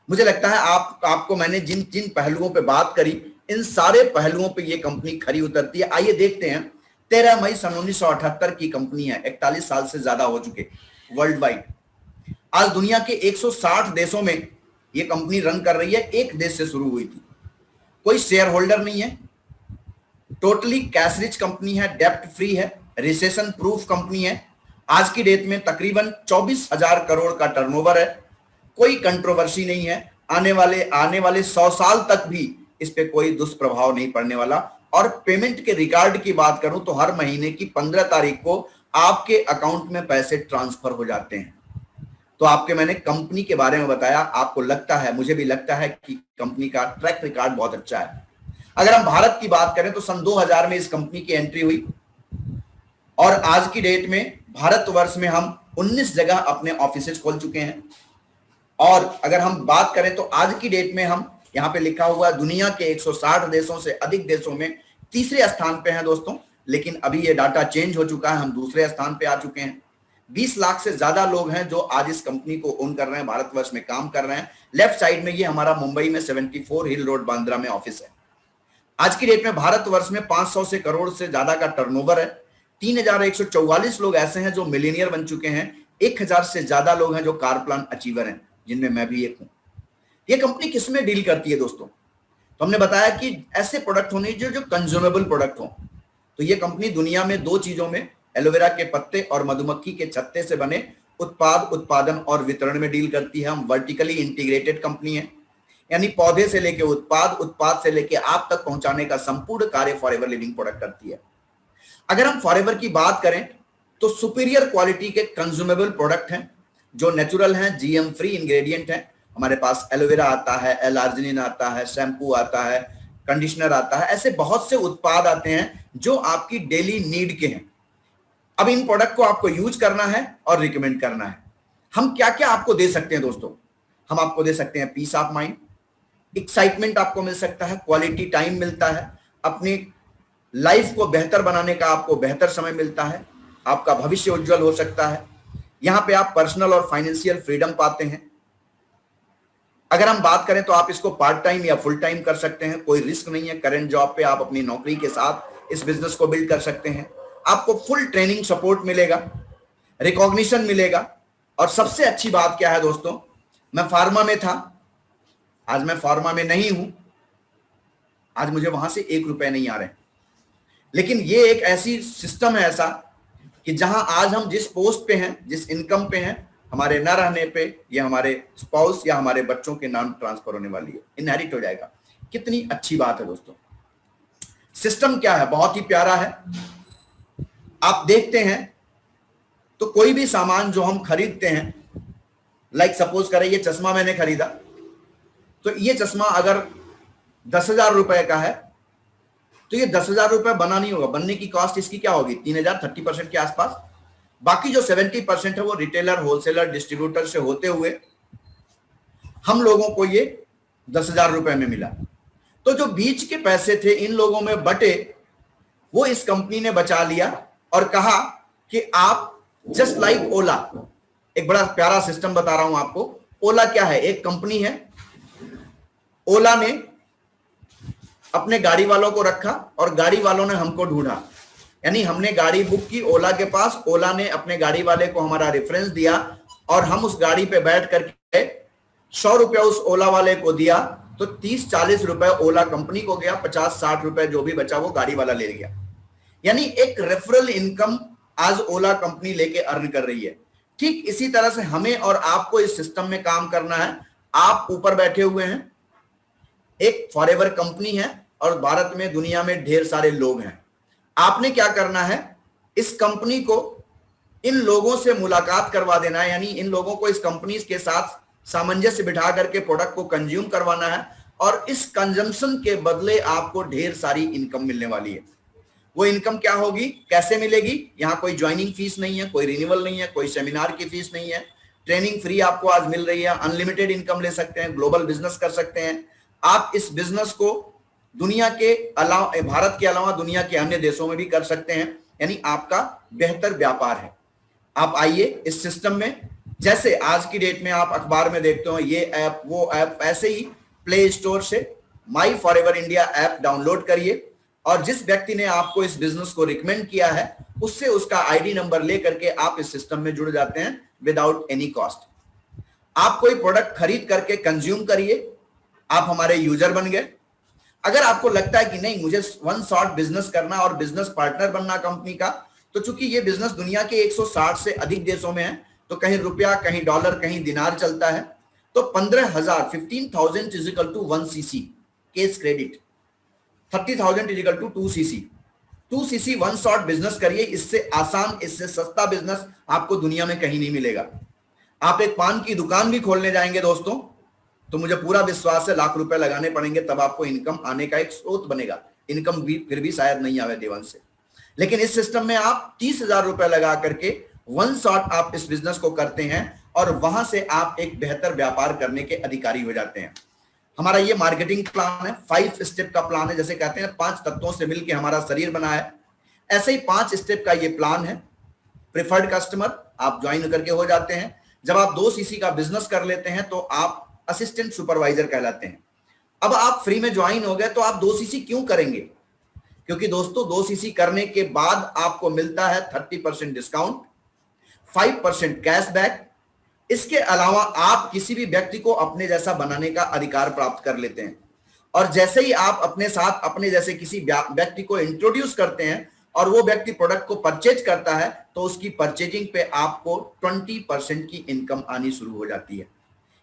Speaker 1: मुझे लगता है आपको मैंने जिन जिन पहलुओं पे बात करी, इन सारे पहलुओं पे ये कंपनी खरी उतरती है। आइए देखते हैं। 13 मई सन 1978 की कंपनी है, 41 साल से ज्यादा हो चुके वर्ल्ड वाइड। आज दुनिया के 160 देशों में ये कंपनी रन कर रही है। एक देश से शुरू हुई थी, कोई शेयर होल्डर नहीं है, टोटली कैश रिच कंपनी है, डेप्ट फ्री है, रिसेशन प्रूफ कंपनी है। आज की डेट में तकरीबन 24,000 करोड़ का टर्नओवर है। कोई कंट्रोवर्सी नहीं है। आने वाले 100 साल तक भी इस पे कोई दुष्प्रभाव नहीं पड़ने वाला। और पेमेंट के रिकॉर्ड की बात करूं तो हर महीने की 15 तारीख को आपके अकाउंट में पैसे ट्रांसफर हो जाते हैं। तो आपके मैंने कंपनी के बारे में बताया, आपको लगता है, मुझे भी लगता है कि कंपनी का ट्रैक रिकॉर्ड बहुत अच्छा है। अगर हम भारत की बात करें तो सन 2000 में इस कंपनी की एंट्री हुई और आज की डेट में भारतवर्ष में हम 19 जगह अपने ऑफिसेज खोल चुके हैं। और अगर हम बात करें तो आज की डेट में हम यहाँ पे लिखा हुआ दुनिया के 160 देशों से अधिक देशों में तीसरे स्थान पे हैं दोस्तों। लेकिन अभी ये डाटा चेंज हो चुका है, हम दूसरे स्थान पे आ चुके हैं। 20 लाख से ज्यादा लोग हैं जो आज इस कंपनी को ओन कर रहे हैं, भारतवर्ष में काम कर रहे हैं। लेफ्ट साइड में ये हमारा मुंबई में 74 हिल रोड बांद्रा में ऑफिस है। आज की डेट में भारतवर्ष में 500 से करोड़ से ज्यादा का टर्नओवर है। 3144 लोग ऐसे हैं जो मिलीनियर बन चुके हैं। 1000 से ज्यादा लोग हैं जो कार प्लान अचीवर हैं, जिनमें मैं भी एक हूं। ये कंपनी किसमें डील करती है दोस्तों? तो हमने बताया कि ऐसे प्रोडक्ट होने जो कंज्यूमेबल प्रोडक्ट हो। तो ये कंपनी दुनिया में 2 चीजों में, एलोवेरा के पत्ते और मधुमक्खी के छत्ते से बने उत्पादन और वितरण में डील करती है। हम वर्टिकली इंटीग्रेटेड कंपनी है, यानी पौधे से लेके उत्पाद से लेके आप तक पहुंचाने का संपूर्ण कार्य फॉरएवर लिविंग प्रोडक्ट करती है। अगर हम फॉरएवर की बात करें तो सुपीरियर क्वालिटी के कंज्यूमेबल प्रोडक्ट हैं जो नेचुरल हैं, जीएम फ्री इंग्रेडिएंट हैं। हमारे पास एलोवेरा आता है, एल-आर्जिनिन आता है, शैम्पू आता है, कंडीशनर आता है। ऐसे बहुत से उत्पाद आते हैं जो आपकी डेली नीड के हैं। अब इन प्रोडक्ट को आपको यूज करना है और रिकमेंड करना है। हम क्या क्या आपको दे सकते हैं दोस्तों? हम आपको दे सकते हैं पीस ऑफ माइंड, एक्साइटमेंट आपको मिल सकता है, क्वालिटी टाइम मिलता है, अपनी लाइफ को बेहतर बनाने का आपको बेहतर समय मिलता है, आपका भविष्य उज्जवल हो सकता है। यहां पे आप पर्सनल और फाइनेंशियल फ्रीडम पाते हैं। अगर हम बात करें तो आप इसको पार्ट टाइम या फुल टाइम कर सकते हैं, कोई रिस्क नहीं है। करंट जॉब पे आप अपनी नौकरी के साथ इस बिजनेस को बिल्ड कर सकते हैं। आपको फुल ट्रेनिंग सपोर्ट मिलेगा, रिकॉग्निशन मिलेगा। और सबसे अच्छी बात क्या है दोस्तों, मैं फार्मा में था, आज मैं फार्मा में नहीं हूं, आज मुझे वहां से 1 रुपए नहीं आ रहे। लेकिन ये एक ऐसी सिस्टम है ऐसा कि जहां आज हम जिस पोस्ट पे हैं, जिस इनकम पे हैं, हमारे न रहने पे ये हमारे स्पाउस या हमारे बच्चों के नाम ट्रांसफर होने वाली है, इनहेरिट हो जाएगा। कितनी अच्छी बात है दोस्तों। सिस्टम क्या है, बहुत ही प्यारा है। आप देखते हैं तो कोई भी सामान जो हम खरीदते हैं, लाइक सपोज करें ये चश्मा मैंने खरीदा, तो ये चश्मा अगर 10,000 रुपए का है तो ये 10,000 रुपए बना नहीं होगा। बनने की कॉस्ट इसकी क्या होगी? 3,000, 30% के आसपास। बाकी जो 70% है वो रिटेलर, होलसेलर, डिस्ट्रीब्यूटर से होते हुए हम लोगों को ये 10,000 रुपए में मिला। तो जो बीच के पैसे थे इन लोगों में बटे, वो इस कंपनी ने बचा लिया और कहा कि आप जस्ट लाइक ओला, एक बड़ा प्यारा सिस्टम बता रहा हूं आपको। ओला क्या है? एक कंपनी है। ओला ने अपने गाड़ी वालों को रखा और गाड़ी वालों ने हमको ढूंढा, यानी हमने गाड़ी बुक की ओला के पास, ओला ने अपने गाड़ी वाले को हमारा रेफरेंस दिया और हम उस गाड़ी पे बैठ करके 100 रुपया उस ओला वाले को दिया, तो 30-40 रुपए ओला कंपनी को गया, 50-60 रुपए जो भी बचा वो गाड़ी वाला ले गया। यानी एक रेफरल इनकम आज ओला कंपनी लेके अर्न कर रही है। ठीक इसी तरह से हमें और आपको इस सिस्टम में काम करना है। आप ऊपर बैठे हुए हैं, एक फॉरएवर कंपनी है और भारत में दुनिया में ढेर सारे लोग हैं। आपने क्या करना है, इस कंपनी को इन लोगों से मुलाकात करवा देना है, यानी इन लोगों को इस कंपनी के साथ सामंजस्य बिठा करके प्रोडक्ट को कंज्यूम करवाना है और इस कंजम्पशन के बदले आपको ढेर सारी इनकम मिलने वाली है। वो इनकम क्या होगी, कैसे मिलेगी? यहां कोई ज्वाइनिंग फीस नहीं है, कोई रिन्यूअल नहीं है, कोई सेमिनार की फीस नहीं है, ट्रेनिंग फ्री आपको आज मिल रही है, अनलिमिटेड इनकम ले सकते हैं, ग्लोबल बिजनेस कर सकते हैं। आप इस बिजनेस को दुनिया के अलावा, भारत के अलावा दुनिया के अन्य देशों में भी कर सकते हैं, यानी आपका बेहतर व्यापार है। आप आइए इस सिस्टम में। जैसे आज की डेट में आप अखबार में देखते हो ये ऐप वो ऐप, ऐसे ही प्ले स्टोर से माई फॉरएवर इंडिया ऐप डाउनलोड करिए और जिस व्यक्ति ने आपको इस बिजनेस को रिकमेंड किया है उससे उसका आईडी नंबर लेकर के आप इस सिस्टम में जुड़ जाते हैं विदाउट एनी कॉस्ट। आप कोई प्रोडक्ट खरीद करके कंज्यूम करिए, आप हमारे यूजर बन गए। अगर आपको लगता है कि नहीं मुझे वन शॉट बिजनेस करना और बिजनेस पार्टनर बनना कंपनी का, तो चूंकि ये बिजनेस दुनिया के 160 से अधिक देशों में है, तो कहीं रुपया, कहीं डॉलर, कहीं दिनार चलता है, तो 15,000 is equal to 1 CC case credit, 30,000 is equal to 2 CC. 2 CC one shot business करिए। इससे आसान, इससे सस्ता बिजनेस आपको दुनिया में कहीं नहीं मिलेगा। आप एक पान की दुकान भी खोलने जाएंगे दोस्तों, तो मुझे पूरा विश्वास है लाख रुपए लगाने पड़ेंगे, तब आपको इनकम आने का एक स्रोत बनेगा। इनकम भी फिर भी शायद नहीं आवे देवन से, लेकिन इस सिस्टम में आप 30,000 रुपए लगा करके वन शॉट आप इस बिजनेस को करते हैं और वहां से आप एक बेहतर व्यापार करने के अधिकारी हो जाते हैं। हमारा ये मार्केटिंग प्लान है, 5 स्टेप का प्लान है। जैसे कहते हैं 5 तत्वों से मिलकर हमारा शरीर बना है, ऐसे ही 5 स्टेप का ये प्लान है। प्रिफर्ड कस्टमर आप ज्वाइन करके हो जाते हैं। जब आप 2 सीसी का बिजनेस कर लेते हैं तो आप असिस्टेंट सुपरवाइजर कहलाते हैं। अब आप फ्री में ज्वाइन हो गए तो आप 2 सीसी क्यों करेंगे? क्योंकि दोस्तों 2 सीसी करने के बाद आपको मिलता है 30% डिस्काउंट, 5% कैशबैक। इसके अलावा आप किसी भी व्यक्ति को अपने जैसा बनाने का अधिकार प्राप्त कर लेते हैं और जैसे ही आप अपने साथ अपने जैसे किसी व्यक्ति को इंट्रोड्यूस करते हैं और वो व्यक्ति प्रोडक्ट को परचेज करता है, तो उसकी परचेजिंग पे आपको 20% की इनकम आनी शुरू हो जाती है।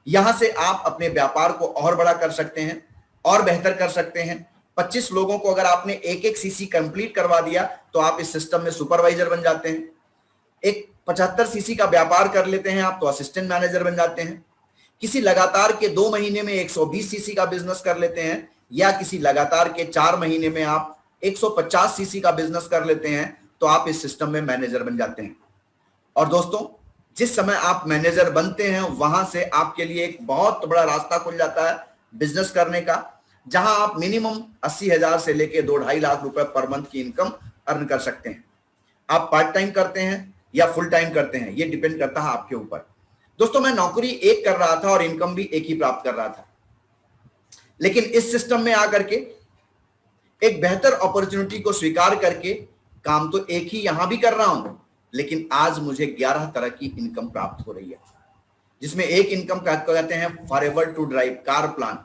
Speaker 1: यहां से आप अपने व्यापार को और बड़ा कर सकते हैं और बेहतर कर सकते हैं। 25 लोगों को अगर आपने एक सीसी कंप्लीट करवा दिया तो आप इस सिस्टम में सुपरवाइजर बन जाते हैं। एक 75 सीसी का व्यापार कर लेते हैं आप तो असिस्टेंट मैनेजर बन जाते हैं। किसी लगातार के 2 महीने में 120 सीसी का बिजनेस कर लेते हैं या किसी लगातार के 4 महीने में आप 150 सीसी का बिजनेस कर लेते हैं तो आप इस सिस्टम में मैनेजर बन जाते हैं। और दोस्तों जिस समय आप मैनेजर बनते हैं वहां से आपके लिए एक बहुत बड़ा रास्ता खुल जाता है बिजनेस करने का, जहां आप मिनिमम 80,000 से लेके 2-2.5 लाख रुपए पर मंथ की इनकम अर्न कर सकते हैं। आप पार्ट टाइम करते हैं या फुल टाइम करते हैं, ये डिपेंड करता है आपके ऊपर। दोस्तों मैं नौकरी एक कर रहा था और इनकम भी एक ही प्राप्त कर रहा था, लेकिन इस सिस्टम में आकर के एक बेहतर अपॉर्चुनिटी को स्वीकार करके काम तो एक ही यहां भी कर रहा हूं, लेकिन आज मुझे 11 तरह की इनकम प्राप्त हो रही है, जिसमें एक इनकम कहते हैं forever to drive car plan.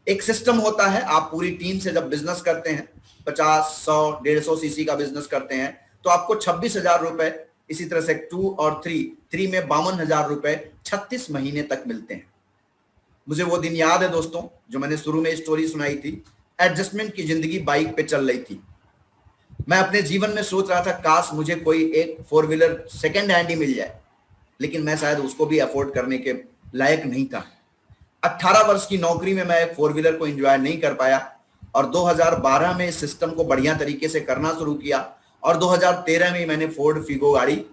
Speaker 1: एक सिस्टम होता है, आप पूरी टीम से जब बिजनेस करते हैं 50, 100, 150 सीसी का बिजनेस करते हैं तो आपको 26,000 रुपए, इसी तरह से 2 और 3 में 52,000 रुपए 36 महीने तक मिलते हैं। मुझे वो दिन याद है दोस्तों जो मैंने शुरू में स्टोरी सुनाई थी, एडजस्टमेंट की जिंदगी बाइक पे चल रही थी। मैं अपने जीवन में सोच रहा था काश मुझे कोई एक 4 व्हीलर सेकेंड हैंड ही मिल जाए, लेकिन मैं शायद उसको भी अफोर्ड करने के लायक नहीं था। 18 वर्ष की नौकरी में मैं 4 व्हीलर को एंजॉय नहीं कर पाया और 2012 में इस सिस्टम को बढ़िया तरीके से करना शुरू किया और 2013 में मैंने फोर्ड फिगो गाड़ी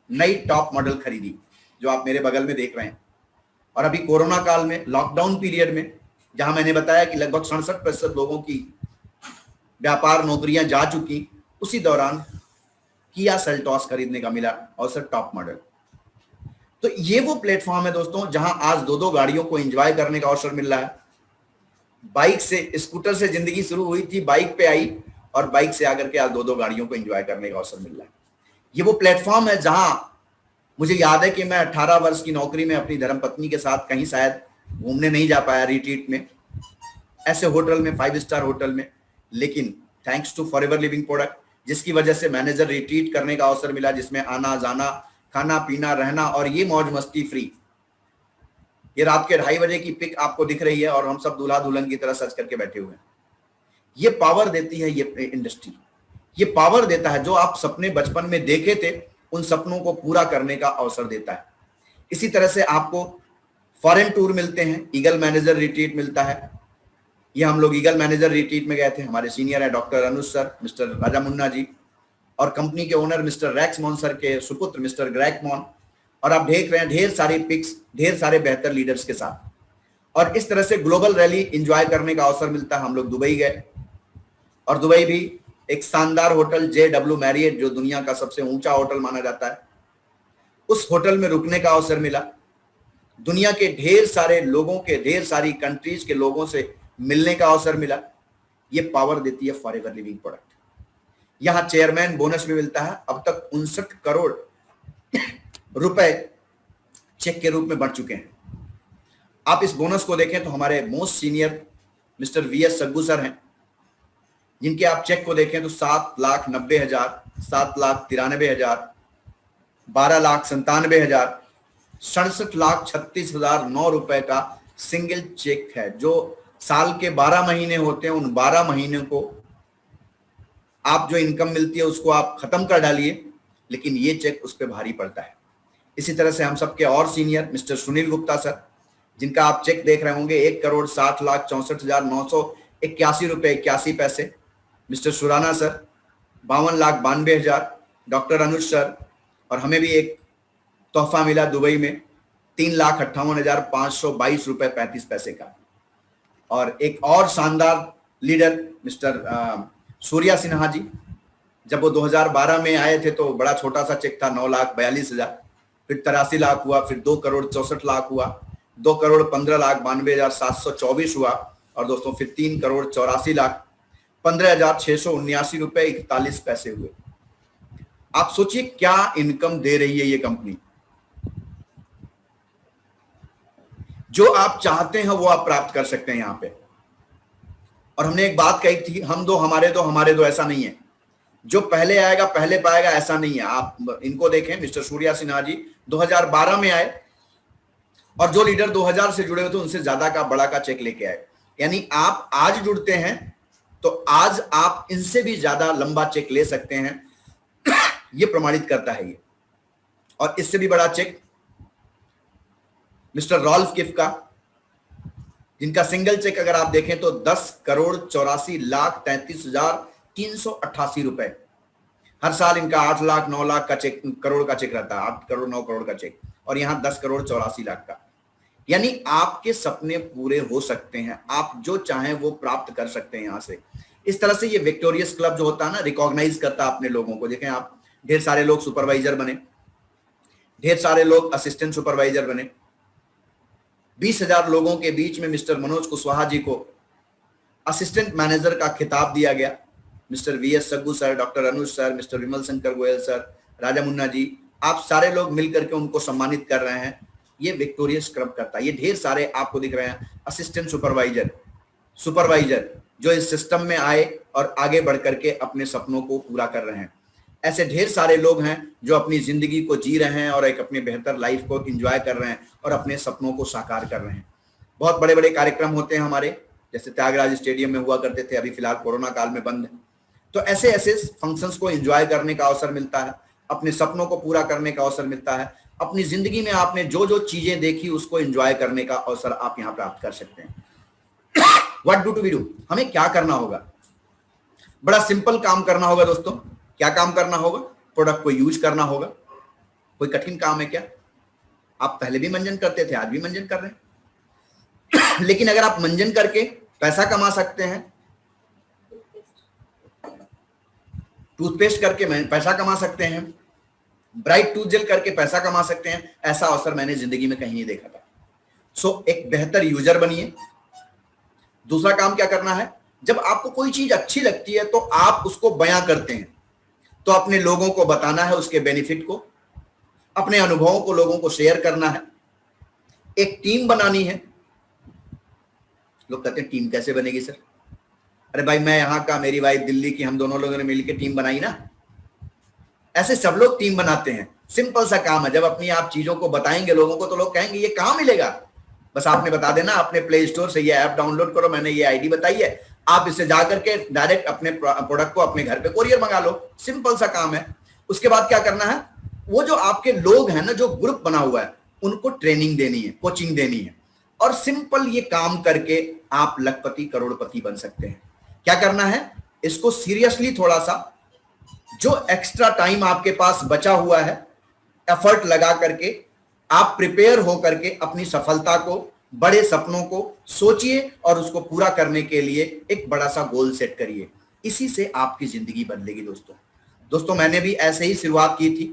Speaker 1: नई टॉप मॉडल खरीदी जो आप मेरे बगल में देख रहे हैं। और अभी कोरोना काल में, लॉकडाउन पीरियड में, जहां मैंने बताया कि लगभग 67% लोगों की व्यापार नौकरियां जा चुकी, उसी दौरान किया सेल्टॉस खरीदने का मिला अवसर टॉप मॉडल। तो ये वो प्लेटफॉर्म है दोस्तों जहां आज दो दो गाड़ियों को एंजॉय करने का अवसर मिल रहा है। बाइक से, स्कूटर से जिंदगी शुरू हुई थी, बाइक पे आई और बाइक से आकर के आज दो दो गाड़ियों को एंजॉय करने का अवसर मिल रहा है। ये वो प्लेटफॉर्म है जहां मुझे याद है कि मैं 18 वर्ष की नौकरी में अपनी धर्मपत्नी के साथ कहीं शायद घूमने नहीं जा पाया रिट्रीट में, ऐसे होटल में, 5 स्टार होटल में, लेकिन thanks to Forever Living product, जिसकी वजह से मैनेजर रिट्रीट करने का अवसर मिला, जिसमें आना जाना, खाना पीना, रहना और ये मौज मस्ती फ्री। ये रात के 2:30 बजे की पिक आपको दिख रही है और हम सब दूल्हा दुल्हन की तरह सज करके बैठे हुए हैं। ये पावर देती है ये इंडस्ट्री, ये पावर देता है जो आप सपने बचपन में देखे थे उन सपनों को पूरा करने का अवसर देता है। इसी तरह से आपको फॉरेन टूर मिलते हैं, ईगल मैनेजर रिट्रीट मिलता है। ये हम लोग ईगल मैनेजर रिट्रीट में गए थे, हमारे सीनियर है डॉक्टर अनुज सर, मिस्टर राजा मुन्ना जी और कंपनी के ओनर मिस्टर रैक्स मॉन सर के सुपुत्र मिस्टर ग्रैक मॉन, और आप देख रहे हैं ढेर सारी पिक्स ढेर सारे बेहतर लीडर्स के साथ। और इस तरह से ग्लोबल रैली एंजॉय करने का अवसर मिलता है। हम लोग दुबई गए और दुबई भी एक शानदार होटल JW मैरियट, जो दुनिया का सबसे ऊंचा होटल माना जाता है, उस होटल में रुकने का अवसर मिला। दुनिया के ढेर सारे लोगों के, ढेर सारी कंट्रीज के लोगों से मिलने का अवसर मिला। ये पावर देती है फॉरएवर लिविंग प्रोडक्ट। यहां चेयरमैन बोनस भी मिलता है। अब तक 59 करोड़ रुपए चेक के रूप में बढ़ चुके हैं। आप इस बोनस को देखें तो हमारे most senior mister VS Saggu sir हैं, जिनके आप चेक को देखें तो 7,90,000, 7,93,000, 12,97,000, 67,36,009 रुपए का सिंगल चेक है, जो साल के 12 महीने होते हैं। उन 12 महीने को आप जो इनकम मिलती है उसको आप खत्म कर डालिए, लेकिन ये चेक उस पर भारी पड़ता है। इसी तरह से हम सबके और senior mister Sunil Gupta sir, जिनका आप चेक देख रहे होंगे 1,60,64,981 रुपए 81 पैसे, mister Surana sir 52,92,000, doctor Anuj sir, और हमें भी एक तोहफा मिला दुबई में 3,58,522 रुपए 35 पैसे का। और एक और शानदार लीडर मिस्टर सूर्या सिन्हा जी, जब वो 2012 में आए थे तो बड़ा छोटा सा चेक था 9,42,000, फिर 83 लाख हुआ, फिर 2,64,00,000 हुआ, 2,15,92,724 हुआ, और दोस्तों फिर 3,84,15,679 रुपए 41 पैसे हुए। आप सोचिए क्या इनकम दे रही है ये कंपनी। जो आप चाहते हैं वो आप प्राप्त कर सकते हैं यहां पे। और हमने एक बात कही थी, हम दो हमारे दो, हमारे दो, ऐसा नहीं है। जो पहले आएगा पहले पाएगा, ऐसा नहीं है। आप इनको देखें, मिस्टर सूर्या सिन्हा जी 2012 में आए और जो लीडर 2000 से जुड़े हुए थे उनसे ज्यादा का बड़ा का चेक लेके आए। यानी आप आज जुड़ते हैं तो आज आप इनसे भी ज्यादा लंबा चेक ले सकते हैं। ये प्रमाणित करता है ये। और इससे भी बड़ा चेक मिस्टर रॉल्फ किफ का, जिनका सिंगल चेक अगर आप देखें तो 10,84,33,388 रुपए। हर साल इनका 8 लाख 9 लाख का चेक, करोड़ का चेक रहता है, 8 करोड़ 9 करोड़ का चेक, और यहां 10,84,00,000 का। यानी आपके सपने पूरे हो सकते हैं, आप जो चाहें वो प्राप्त कर सकते हैं यहां से। इस तरह से ये विक्टोरियस क्लब जो होता है ना, रिकॉग्नाइज करता है अपने लोगों को। देखें आप, ढेर सारे लोग सुपरवाइजर बने, ढेर सारे लोग असिस्टेंट सुपरवाइजर बने। 20,000 लोगों के बीच में मिस्टर मनोज कुशवाहा जी को असिस्टेंट मैनेजर का खिताब दिया गया। Mister VS Saggu sir, doctor Anuj sir, mister Vimal Shankar Goyal sir, Raja Munna ji, आप सारे लोग मिलकर के उनको सम्मानित कर रहे हैं। ये विक्टोरियस क्लब करता है। ये ढेर सारे आपको दिख रहे हैं असिस्टेंट सुपरवाइजर जो इस सिस्टम में आए और आगे बढ़ करके अपने सपनों को पूरा कर रहे हैं। ऐसे ढेर सारे लोग हैं जो अपनी जिंदगी को जी रहे हैं और एक अपनी बेहतर लाइफ को एंजॉय कर रहे हैं और अपने सपनों को साकार कर रहे हैं। बहुत बड़े बड़े कार्यक्रम होते हैं हमारे, जैसे त्यागराज स्टेडियम में हुआ करते थे, अभी फिलहाल कोरोना काल में बंद है। तो ऐसे ऐसे फंक्शंस को एंजॉय करने का अवसर मिलता है, अपने सपनों को पूरा करने का अवसर मिलता है। अपनी जिंदगी में आपने जो जो चीजें देखी उसको एंजॉय करने का अवसर आप यहां प्राप्त कर सकते हैं। व्हाट डू वी डू, हमें क्या करना होगा? बड़ा सिंपल काम करना होगा दोस्तों। क्या काम करना होगा? प्रोडक्ट को यूज करना होगा। कोई कठिन काम है क्या? आप पहले भी मंजन करते थे, आज भी मंजन कर रहे हैं। लेकिन अगर आप मंजन करके पैसा कमा सकते हैं, टूथपेस्ट करके पैसा कमा सकते हैं, ब्राइट टूथ जेल करके पैसा कमा सकते हैं, ऐसा अवसर मैंने जिंदगी में कहीं नहीं देखा था। सो एक बेहतर यूजर बनिए। दूसरा काम क्या करना है, जब आपको कोई चीज अच्छी लगती है तो आप उसको बयां करते हैं, तो अपने लोगों को बताना है उसके बेनिफिट को, अपने अनुभवों को लोगों को शेयर करना है, एक टीम बनानी है। लोग कहते हैं टीम कैसे बनेगी सर? अरे भाई, मैं यहां का, मेरी वाइफ दिल्ली की, हम दोनों लोगों ने मिलकर टीम बनाई ना। ऐसे सब लोग टीम बनाते हैं, सिंपल सा काम है। जब अपनी आप चीजों को बताएंगे लोगों को तो लोग कहेंगे ये कहां मिलेगा। बस आपने बता देना, अपने प्ले स्टोर से ये ऐप डाउनलोड करो, मैंने ये आईडी बताई है, आप इससे जाकर के डायरेक्ट अपने प्रोडक्ट को अपने घर पे कोरियर मंगा लो। सिंपल सा काम है। उसके बाद क्या करना है, वो जो आपके लोग हैं ना, जो ग्रुप बना हुआ है, उनको ट्रेनिंग देनी है, कोचिंग देनी है, और सिंपल ये काम करके आप लखपति करोड़पति बन सकते हैं। क्या करना है, इसको सीरियसली थोड़ा सा, जो एक्स्ट्रा टाइम आपके पास बचा हुआ है, एफर्ट लगा करके आप प्रिपेयर हो करके अपनी सफलता को, बड़े सपनों को सोचिए और उसको पूरा करने के लिए एक बड़ा सा गोल सेट करिए। इसी से आपकी जिंदगी बदलेगी दोस्तों। मैंने भी ऐसे ही शुरुआत की थी।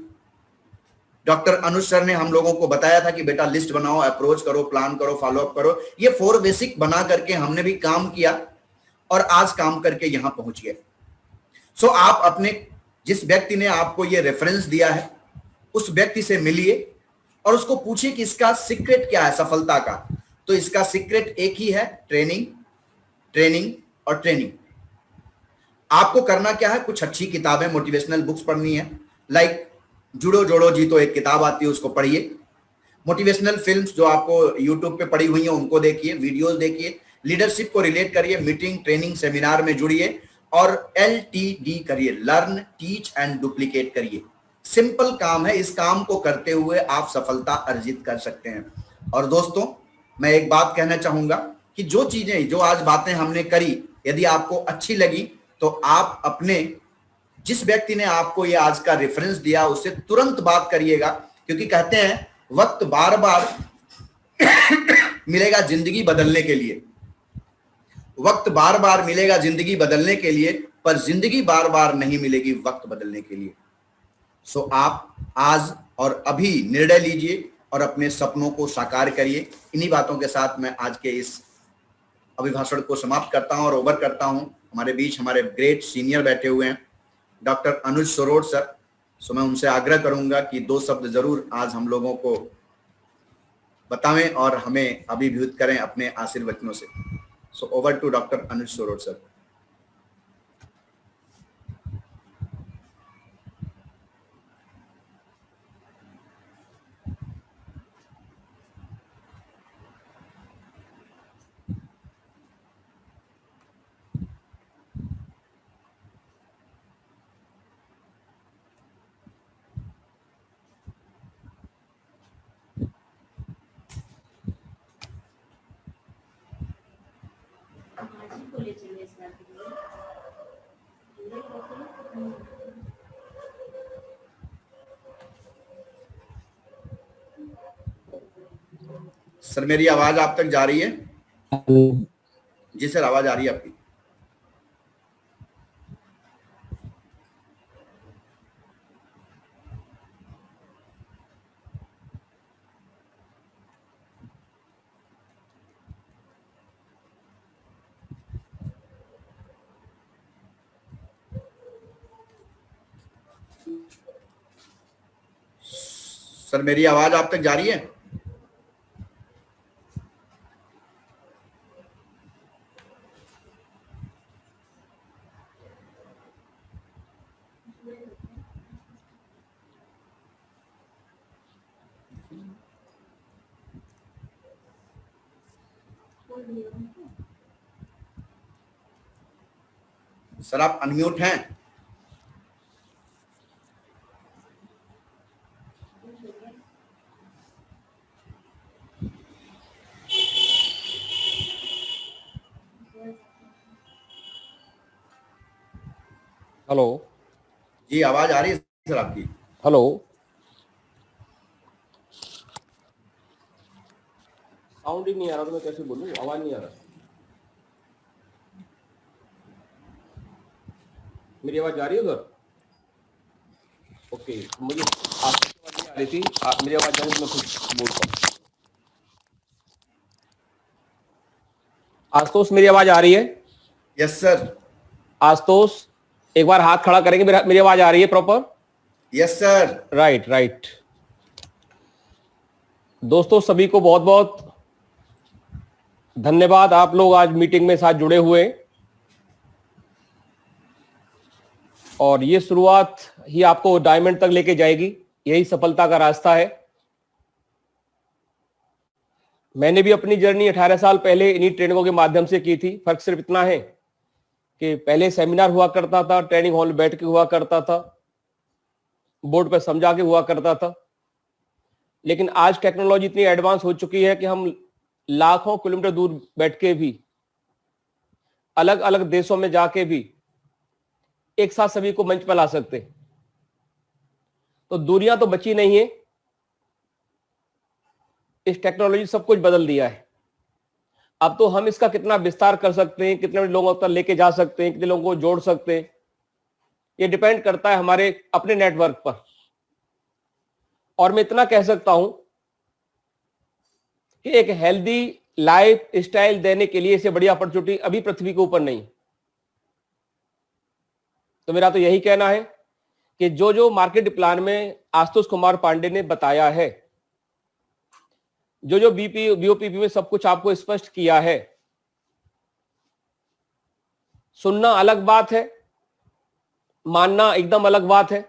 Speaker 1: डॉक्टर अनुज सर ने हम लोगों को बताया था कि बेटा लिस्ट बनाओ, अप्रोच करो, प्लान करो, फॉलो अप करो। ये 4 बेसिक बना करके हमने भी काम किया और आज काम करके यहां पहुंच गए। सो आप अपने, जिस व्यक्ति ने आपको ये रेफरेंस दिया है, उस व्यक्ति से मिलिए और उसको पूछिए कि इसका सीक्रेट क्या है सफलता का। तो इसका सीक्रेट एक ही है, ट्रेनिंग, ट्रेनिंग और ट्रेनिंग। आपको करना क्या है, कुछ अच्छी किताबें, मोटिवेशनल बुक्स पढ़नी है। लाइक जुड़ो जोड़ो जी तो एक किताब आती है, उसको पढ़िए। मोटिवेशनल फिल्म्स जो आपको यूट्यूब पे पड़ी हुई हैं उनको देखिए, वीडियोस देखिए। लीडरशिप को रिलेट करिए, मीटिंग, ट्रेनिंग, सेमिनार में जुड़िए और LTD करिए, लर्न, टीच एंड डुप्लीकेट करिए। सिंपल काम है, इस काम को करते हुए आप सफलता अर्जित कर सकते हैं। और दोस्तों, मैं एक बात कहना चाहूंगा कि जो चीजें, जो आज बातें हमने करी, यदि आपको अच्छी लगी तो आप अपने, जिस व्यक्ति ने आपको ये आज का रेफरेंस दिया, उससे तुरंत बात करिएगा, क्योंकि कहते हैं वक्त बार बार मिलेगा जिंदगी बदलने के लिए। वक्त बार बार मिलेगा जिंदगी बदलने के लिए, पर जिंदगी बार बार नहीं मिलेगी वक्त बदलने के लिए। सो आप आज और अभी निर्णय लीजिए और अपने सपनों को साकार करिए। इन्हीं बातों के साथ मैं आज के इस अभिभाषण को समाप्त करता हूं और ओवर करता हूं। हमारे बीच हमारे ग्रेट सीनियर बैठे हुए हैं, डॉक्टर अनुज सरोड़ सर। सो मैं उनसे आग्रह करूंगा कि 2 शब्द जरूर आज हम लोगों को बतावें और हमें अभिभूत करें अपने आशीर्वचनों से। So over to doctor Anuj Sarod sir. Sir मेरी आवाज आप तक जा रही है? जी सर, आवाज आ रही है आपकी। सर मेरी आवाज आप तक जा रही है? सर आप अनम्यूट हैं?
Speaker 2: हेलो
Speaker 1: जी, आवाज आ रही है सर आपकी?
Speaker 2: हेलो, साउंड ही नहीं आ रहा तो मैं कैसे बोलूं, आवाज नहीं आ रहा। मेरी आवाज जा रही है उधर? ओके, मुझे आपकी आवाज नहीं आ रही थी, मेरी आवाज जाने तो मैं कुछ बोलता हूँ। आशुतोष, मेरी आवाज आ रही है?
Speaker 1: Yes sir.
Speaker 2: आशुतोष, एक बार हाथ खड़ा करेंगे, मेरी आवाज आ रही है proper?
Speaker 1: Yes sir.
Speaker 2: Right right. दोस्तों सभी को बहुत बहुत धन्यवाद, आप लोग आज मीटिंग में साथ जुड़े हुए हैं। और ये शुरुआत ही आपको डायमंड तक लेके जाएगी, यही सफलता का रास्ता है। मैंने भी अपनी जर्नी 18 साल पहले इन्हीं ट्रेनिंगों के माध्यम से की थी। फर्क सिर्फ इतना है कि पहले सेमिनार हुआ करता था, ट्रेनिंग हॉल बैठ के हुआ करता था, बोर्ड पर समझा के हुआ करता था। लेकिन आज टेक्नोलॉजी इतनी एडवांस हो चुकी है कि हम लाखों किलोमीटर दूर बैठ के भी, अलग अलग देशों में जाके भी एक साथ सभी को मंच पर ला सकते। तो दूरियां तो बची नहीं है, इस टेक्नोलॉजी सब कुछ बदल दिया है। अब तो हम इसका कितना विस्तार कर सकते हैं, कितने लोगों तक लेके जा सकते हैं, कितने लोगों को जोड़ सकते हैं, ये डिपेंड करता है हमारे अपने नेटवर्क पर। और मैं इतना कह सकता हूं कि एक हेल्दी लाइफ स्टाइल देने के लिए इससे बड़ी अपॉर्चुनिटी अभी पृथ्वी के ऊपर नहीं। तो मेरा तो यही कहना है कि जो जो मार्केट प्लान में आशुतोष कुमार पांडे ने बताया है, जो जो बीओपीपी में सब कुछ आपको स्पष्ट किया है, सुनना अलग बात है, मानना एकदम अलग बात है,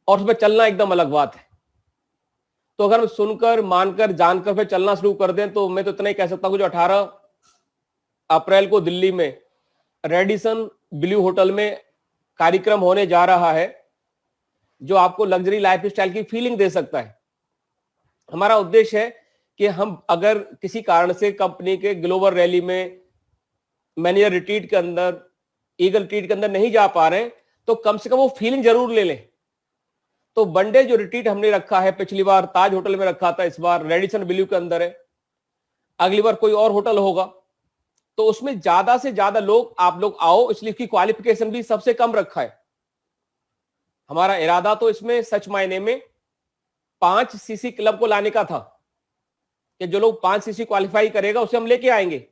Speaker 2: और उसमें चलना एकदम अलग बात है। तो अगर हम सुनकर, मानकर, जानकर फिर चलना शुरू कर दें, तो मैं तो इतना ही कह सकता हूं, जो 18 अप्रैल को दिल्ली में रेडिसन ब्लू होटल में कार्यक्रम होने जा रहा है, जो आपको लग्जरी लाइफ स्टाइल की फीलिंग दे सकता है। हमारा उद्देश्य है कि हम अगर किसी कारण से कंपनी के ग्लोबल रैली में, मैनेजर रिट्रीट के अंदर, ईगल रिट्रीट के अंदर नहीं जा पा रहे हैं, तो कम से कम वो फीलिंग जरूर ले लें। तो वनडे जो रिट्रीट हमने रखा है, पिछली बार ताज होटल में रखा था, इस बार रेडिसन ब्लू के अंदर है, अगली बार कोई और होटल होगा, तो उसमें ज्यादा से ज्यादा लोग, आप लोग आओ, इसलिए इसकी क्वालिफिकेशन भी सबसे कम रखा है। हमारा इरादा तो इसमें सच मायने में 5 सीसी क्लब को लाने का था, कि जो लोग 5 सीसी क्वालिफाई करेगा उसे हम लेके आएंगे।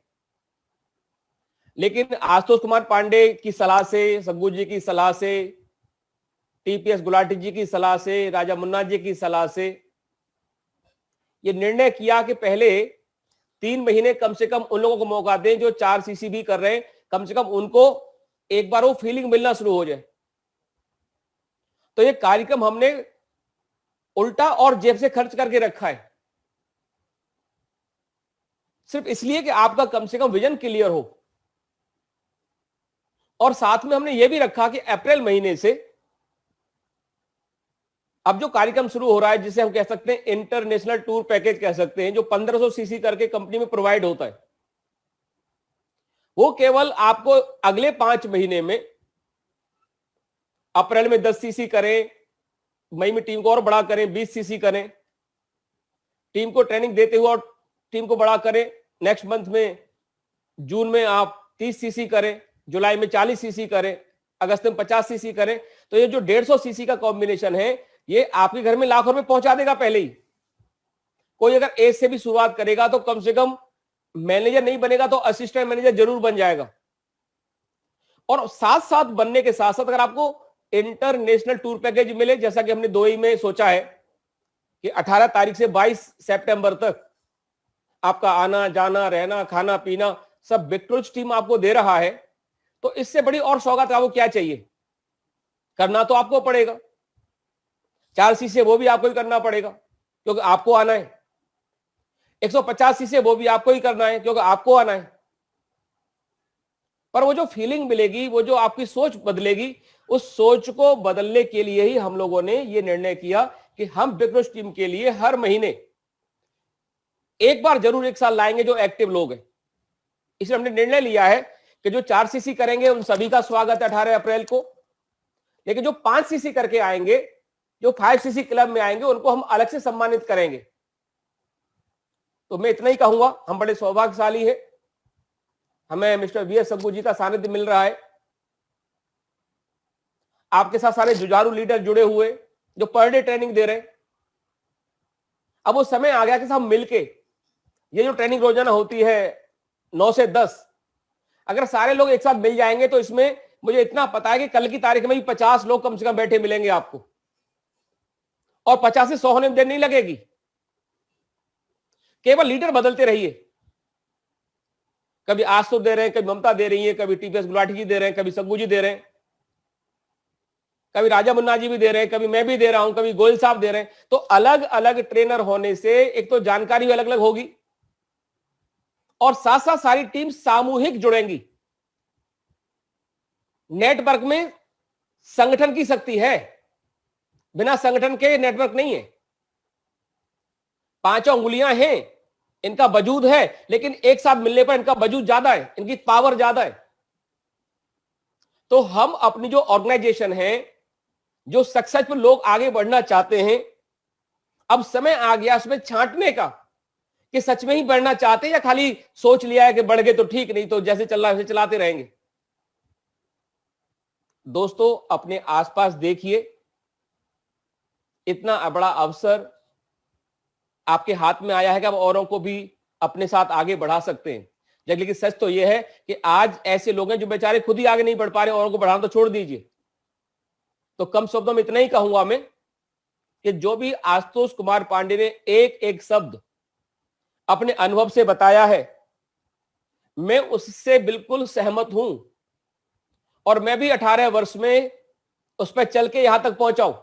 Speaker 2: लेकिन आशुतोष कुमार पांडे की सलाह से, सग्गू जी की सलाह से, टीपीएस गुलाटी जी की सलाह से, राजा मुन्ना जी की सलाह से ये निर्णय किया कि पहले 3 महीने कम से कम उन लोगों को मौका दें जो 4 सीसी भी कर रहे हैं, कम से कम उनको एक बार वो फीलिंग मिलना शुरू हो जाए। तो ये कार्यक्रम हमने उल्टा और जेब से खर्च करके रखा है, सिर्फ इसलिए कि आपका कम से कम विजन क्लियर हो। और साथ में हमने ये भी रखा कि अप्रैल महीने से अब जो कार्यक्रम शुरू हो रहा है, जिसे हम कह सकते हैं इंटरनेशनल टूर पैकेज कह सकते हैं, जो 1500 सीसी करके कंपनी में प्रोवाइड होता है, वो केवल आपको अगले 5 महीने में, अप्रैल में 10 सीसी करें, मई में टीम को और बड़ा करें, 20 सीसी करें, टीम को ट्रेनिंग देते हुए और टीम को बड़ा करें, नेक्स्ट मंथ में, जून में आप 30 सीसी करें, जुलाई में 40 सीसी करें, अगस्त में 50 सीसी करें, तो ये जो 150 सीसी का कॉम्बिनेशन है, ये आपके घर में लाखों रुपए पहुंचा देगा पहले ही। कोई अगर ए से भी शुरुआत करेगा तो कम से कम मैनेजर नहीं बनेगा तो असिस्टेंट मैनेजर जरूर बन जाएगा। और साथ साथ बनने के साथ साथ अगर आपको इंटरनेशनल टूर पैकेज मिले, जैसा कि हमने दुबई में सोचा है कि 18 तारीख से 22 सितंबर तक आपका आना जाना, रहना, खाना पीना सब विक्टोरिया टीम आपको दे रहा है, तो इससे बड़ी और सौगात आपको क्या चाहिए? करना तो आपको पड़ेगा, 4 सीसी वो भी आपको ही करना पड़ेगा क्योंकि आपको आना है, 150 सीसी वो भी आपको ही करना है क्योंकि आपको आना है। पर वो जो फीलिंग मिलेगी, वो जो आपकी सोच बदलेगी, उस सोच को बदलने के लिए ही हम लोगों ने ये निर्णय किया कि हम विक्टोरिया टीम के लिए हर महीने एक बार जरूर एक साल लाएंगे जो एक्टिव लोग हैं। इसलिए हमने निर्णय लिया है कि जो 4 सीसी करेंगे उन सभी का स्वागत है 18 अप्रैल को, लेकिन जो 5 सीसी करके आएंगे, जो 5 सीसी क्लब में आएंगे, उनको हम अलग से सम्मानित करेंगे। तो मैं इतना ही कहूंगा, हम बड़े सौभाग्यशाली हैं, हमें मिस्टर वीएस सग्गू जी का सानिध्य मिल रहा है। आपके साथ सारे जुझारू लीडर जुड़े हुए जो पर डे ट्रेनिंग दे रहे हैं। अब वो समय आ गया कि सब मिलके ये जो ट्रेनिंग रोजाना होती है 9 से 10, अगर सारे लोग एक साथ मिल जाएंगे तो इसमें मुझे इतना पता है कि कल की तारीख में भी 50 लोग कम से कम बैठे मिलेंगे आपको, और 50 से 100 होने में देर नहीं लगेगी। केवल लीडर बदलते रहिए। कभी आशु दे रहे हैं, कभी ममता दे रही है, कभी टीपीएस गुलाटी जी दे रहे हैं, कभी सग्गू जी दे रहे हैं, कभी राजा मुन्ना जी भी दे रहे हैं, कभी मैं भी दे रहा हूं, कभी गोयल साहब दे रहे हैं। तो अलग अलग ट्रेनर होने से एक तो जानकारी भी अलग अलग होगी और साथ साथ सारी टीम सामूहिक जुड़ेंगी। नेटवर्क में संगठन की शक्ति है, बिना संगठन के नेटवर्क नहीं है। 5 उंगलियां हैं, इनका वजूद है, लेकिन एक साथ मिलने पर इनका वजूद ज्यादा है, इनकी पावर ज्यादा है। तो हम अपनी जो ऑर्गेनाइजेशन है, जो सक्सेसफुल लोग आगे बढ़ना चाहते हैं, अब समय आ गया उसमें छांटने का कि सच में ही बढ़ना चाहते हैं या खाली सोच लिया है कि बढ़ गए तो ठीक, नहीं तो जैसे चल रहा है वैसे चलाते रहेंगे। दोस्तों, अपने आसपास देखिए, इतना बड़ा अवसर आपके हाथ में आया है कि आप औरों को भी अपने साथ आगे बढ़ा सकते हैं। लेकिन सच तो यह है कि आज ऐसे लोग हैं जो बेचारे खुद ही आगे नहीं बढ़ पा रहे, औरों को बढ़ाना तो छोड़ दीजिए। तो कम शब्दों में इतना ही कहूंगा मैं कि जो भी आशुतोष कुमार पांडे ने एक एक शब्द अपने अनुभव से बताया है, मैं उससे बिल्कुल सहमत हूं, और मैं भी 18 वर्ष में उस पर चल के यहां तक पहुंचा हूं।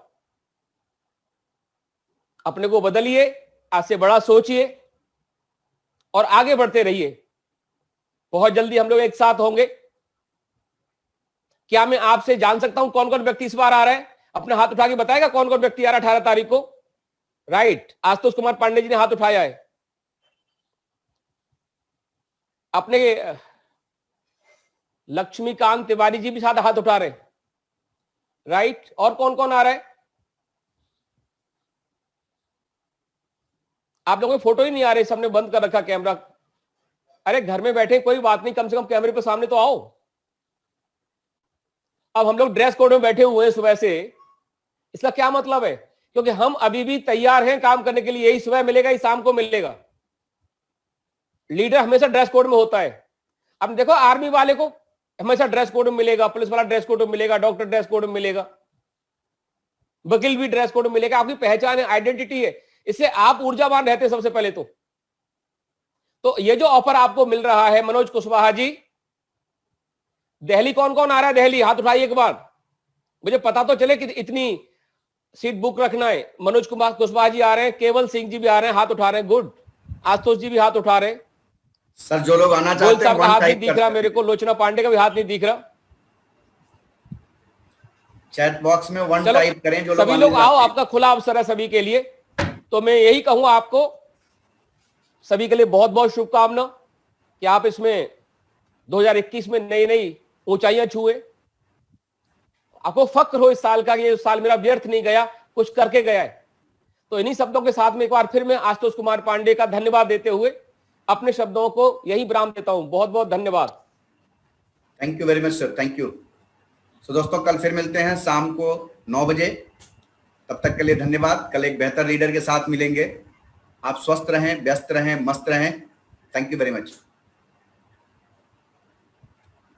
Speaker 2: अपने को बदलिए, आज से बड़ा सोचिए और आगे बढ़ते रहिए। बहुत जल्दी हम लोग एक साथ होंगे। क्या मैं आपसे जान सकता हूं कौन कौन व्यक्ति इस बार आ रहा है? अपने हाथ उठा के बताएगा कौन कौन व्यक्ति आ रहा है 18 तारीख को? राइट, आशुतोष कुमार पांडे जी ने हाथ उठाया है। अपने लक्ष्मीकांत तिवारी जी भी साथ हाथ उठा रहे हैं। राइट, और कौन कौन आ रहा है? आप लोगों के फोटो ही नहीं आ रहे, सबने बंद कर रखा कैमरा। अरे घर में बैठे कोई बात नहीं, कम से कम कैमरे पे सामने तो आओ। अब हम लोग ड्रेस कोड में बैठे हुए हैं सुबह से, इसका क्या मतलब है? क्योंकि हम अभी भी तैयार हैं काम करने के लिए। यही सुबह मिलेगा, ही शाम को मिलेगा। लीडर हमेशा ड्रेस कोड में होता है। अब देखो, आर्मी वाले को हमेशा ड्रेस कोड में मिलेगा, पुलिस वाला ड्रेस कोड में मिलेगा, डॉक्टर ड्रेस कोड में मिलेगा, वकील भी ड्रेस कोड में मिलेगा। आपकी पहचान है, आइडेंटिटी है, इससे आप ऊर्जावान रहते हैं सबसे पहले तो ये जो ऑफर आपको मिल रहा है, मनोज कुशवाहा जी, दिल्ली कौन कौन आ रहा है? दिल्ली हाथ उठाइए एक बार, मुझे पता तो चले कि इतनी सीट बुक रखना है। मनोज कुमार कुशवाहा जी आ रहे हैं, केवल सिंह जी भी आ रहे हैं, हाथ उठा रहे हैं। गुड, आशुतोष जी भी हाथ उठा रहे हैं।
Speaker 1: सर, जो लोग आना चाहते हैं
Speaker 2: हाथ नहीं दिख रहा मेरे को, लोचना पांडे का भी हाथ नहीं दिख रहा।
Speaker 1: चैट बॉक्स में 1 टाइप करें। जो
Speaker 2: सभी लोग आओ, आपका खुला अवसर है सभी के लिए। तो मैं यही कहूंगा आपको सभी के लिए बहुत बहुत शुभकामना कि आप इसमें 2021 में नई नई ऊंचाइयां छुए। आपको फक्र हो इस साल का कि ये साल मेरा व्यर्थ नहीं गया, कुछ करके गया है। तो इन्हीं शब्दों के साथ में एक बार फिर मैं आशुतोष कुमार पांडे का धन्यवाद देते हुए अपने शब्दों को यही विराम देता हूं। बहुत बहुत धन्यवाद।
Speaker 1: Thank you very much sir, thank you. So दोस्तों, कल फिर मिलते हैं शाम को 9 बजे। तब तक के लिए धन्यवाद। कल एक बेहतर लीडर के साथ मिलेंगे। आप स्वस्थ रहें, व्यस्त रहें, मस्त रहें। Thank you very much.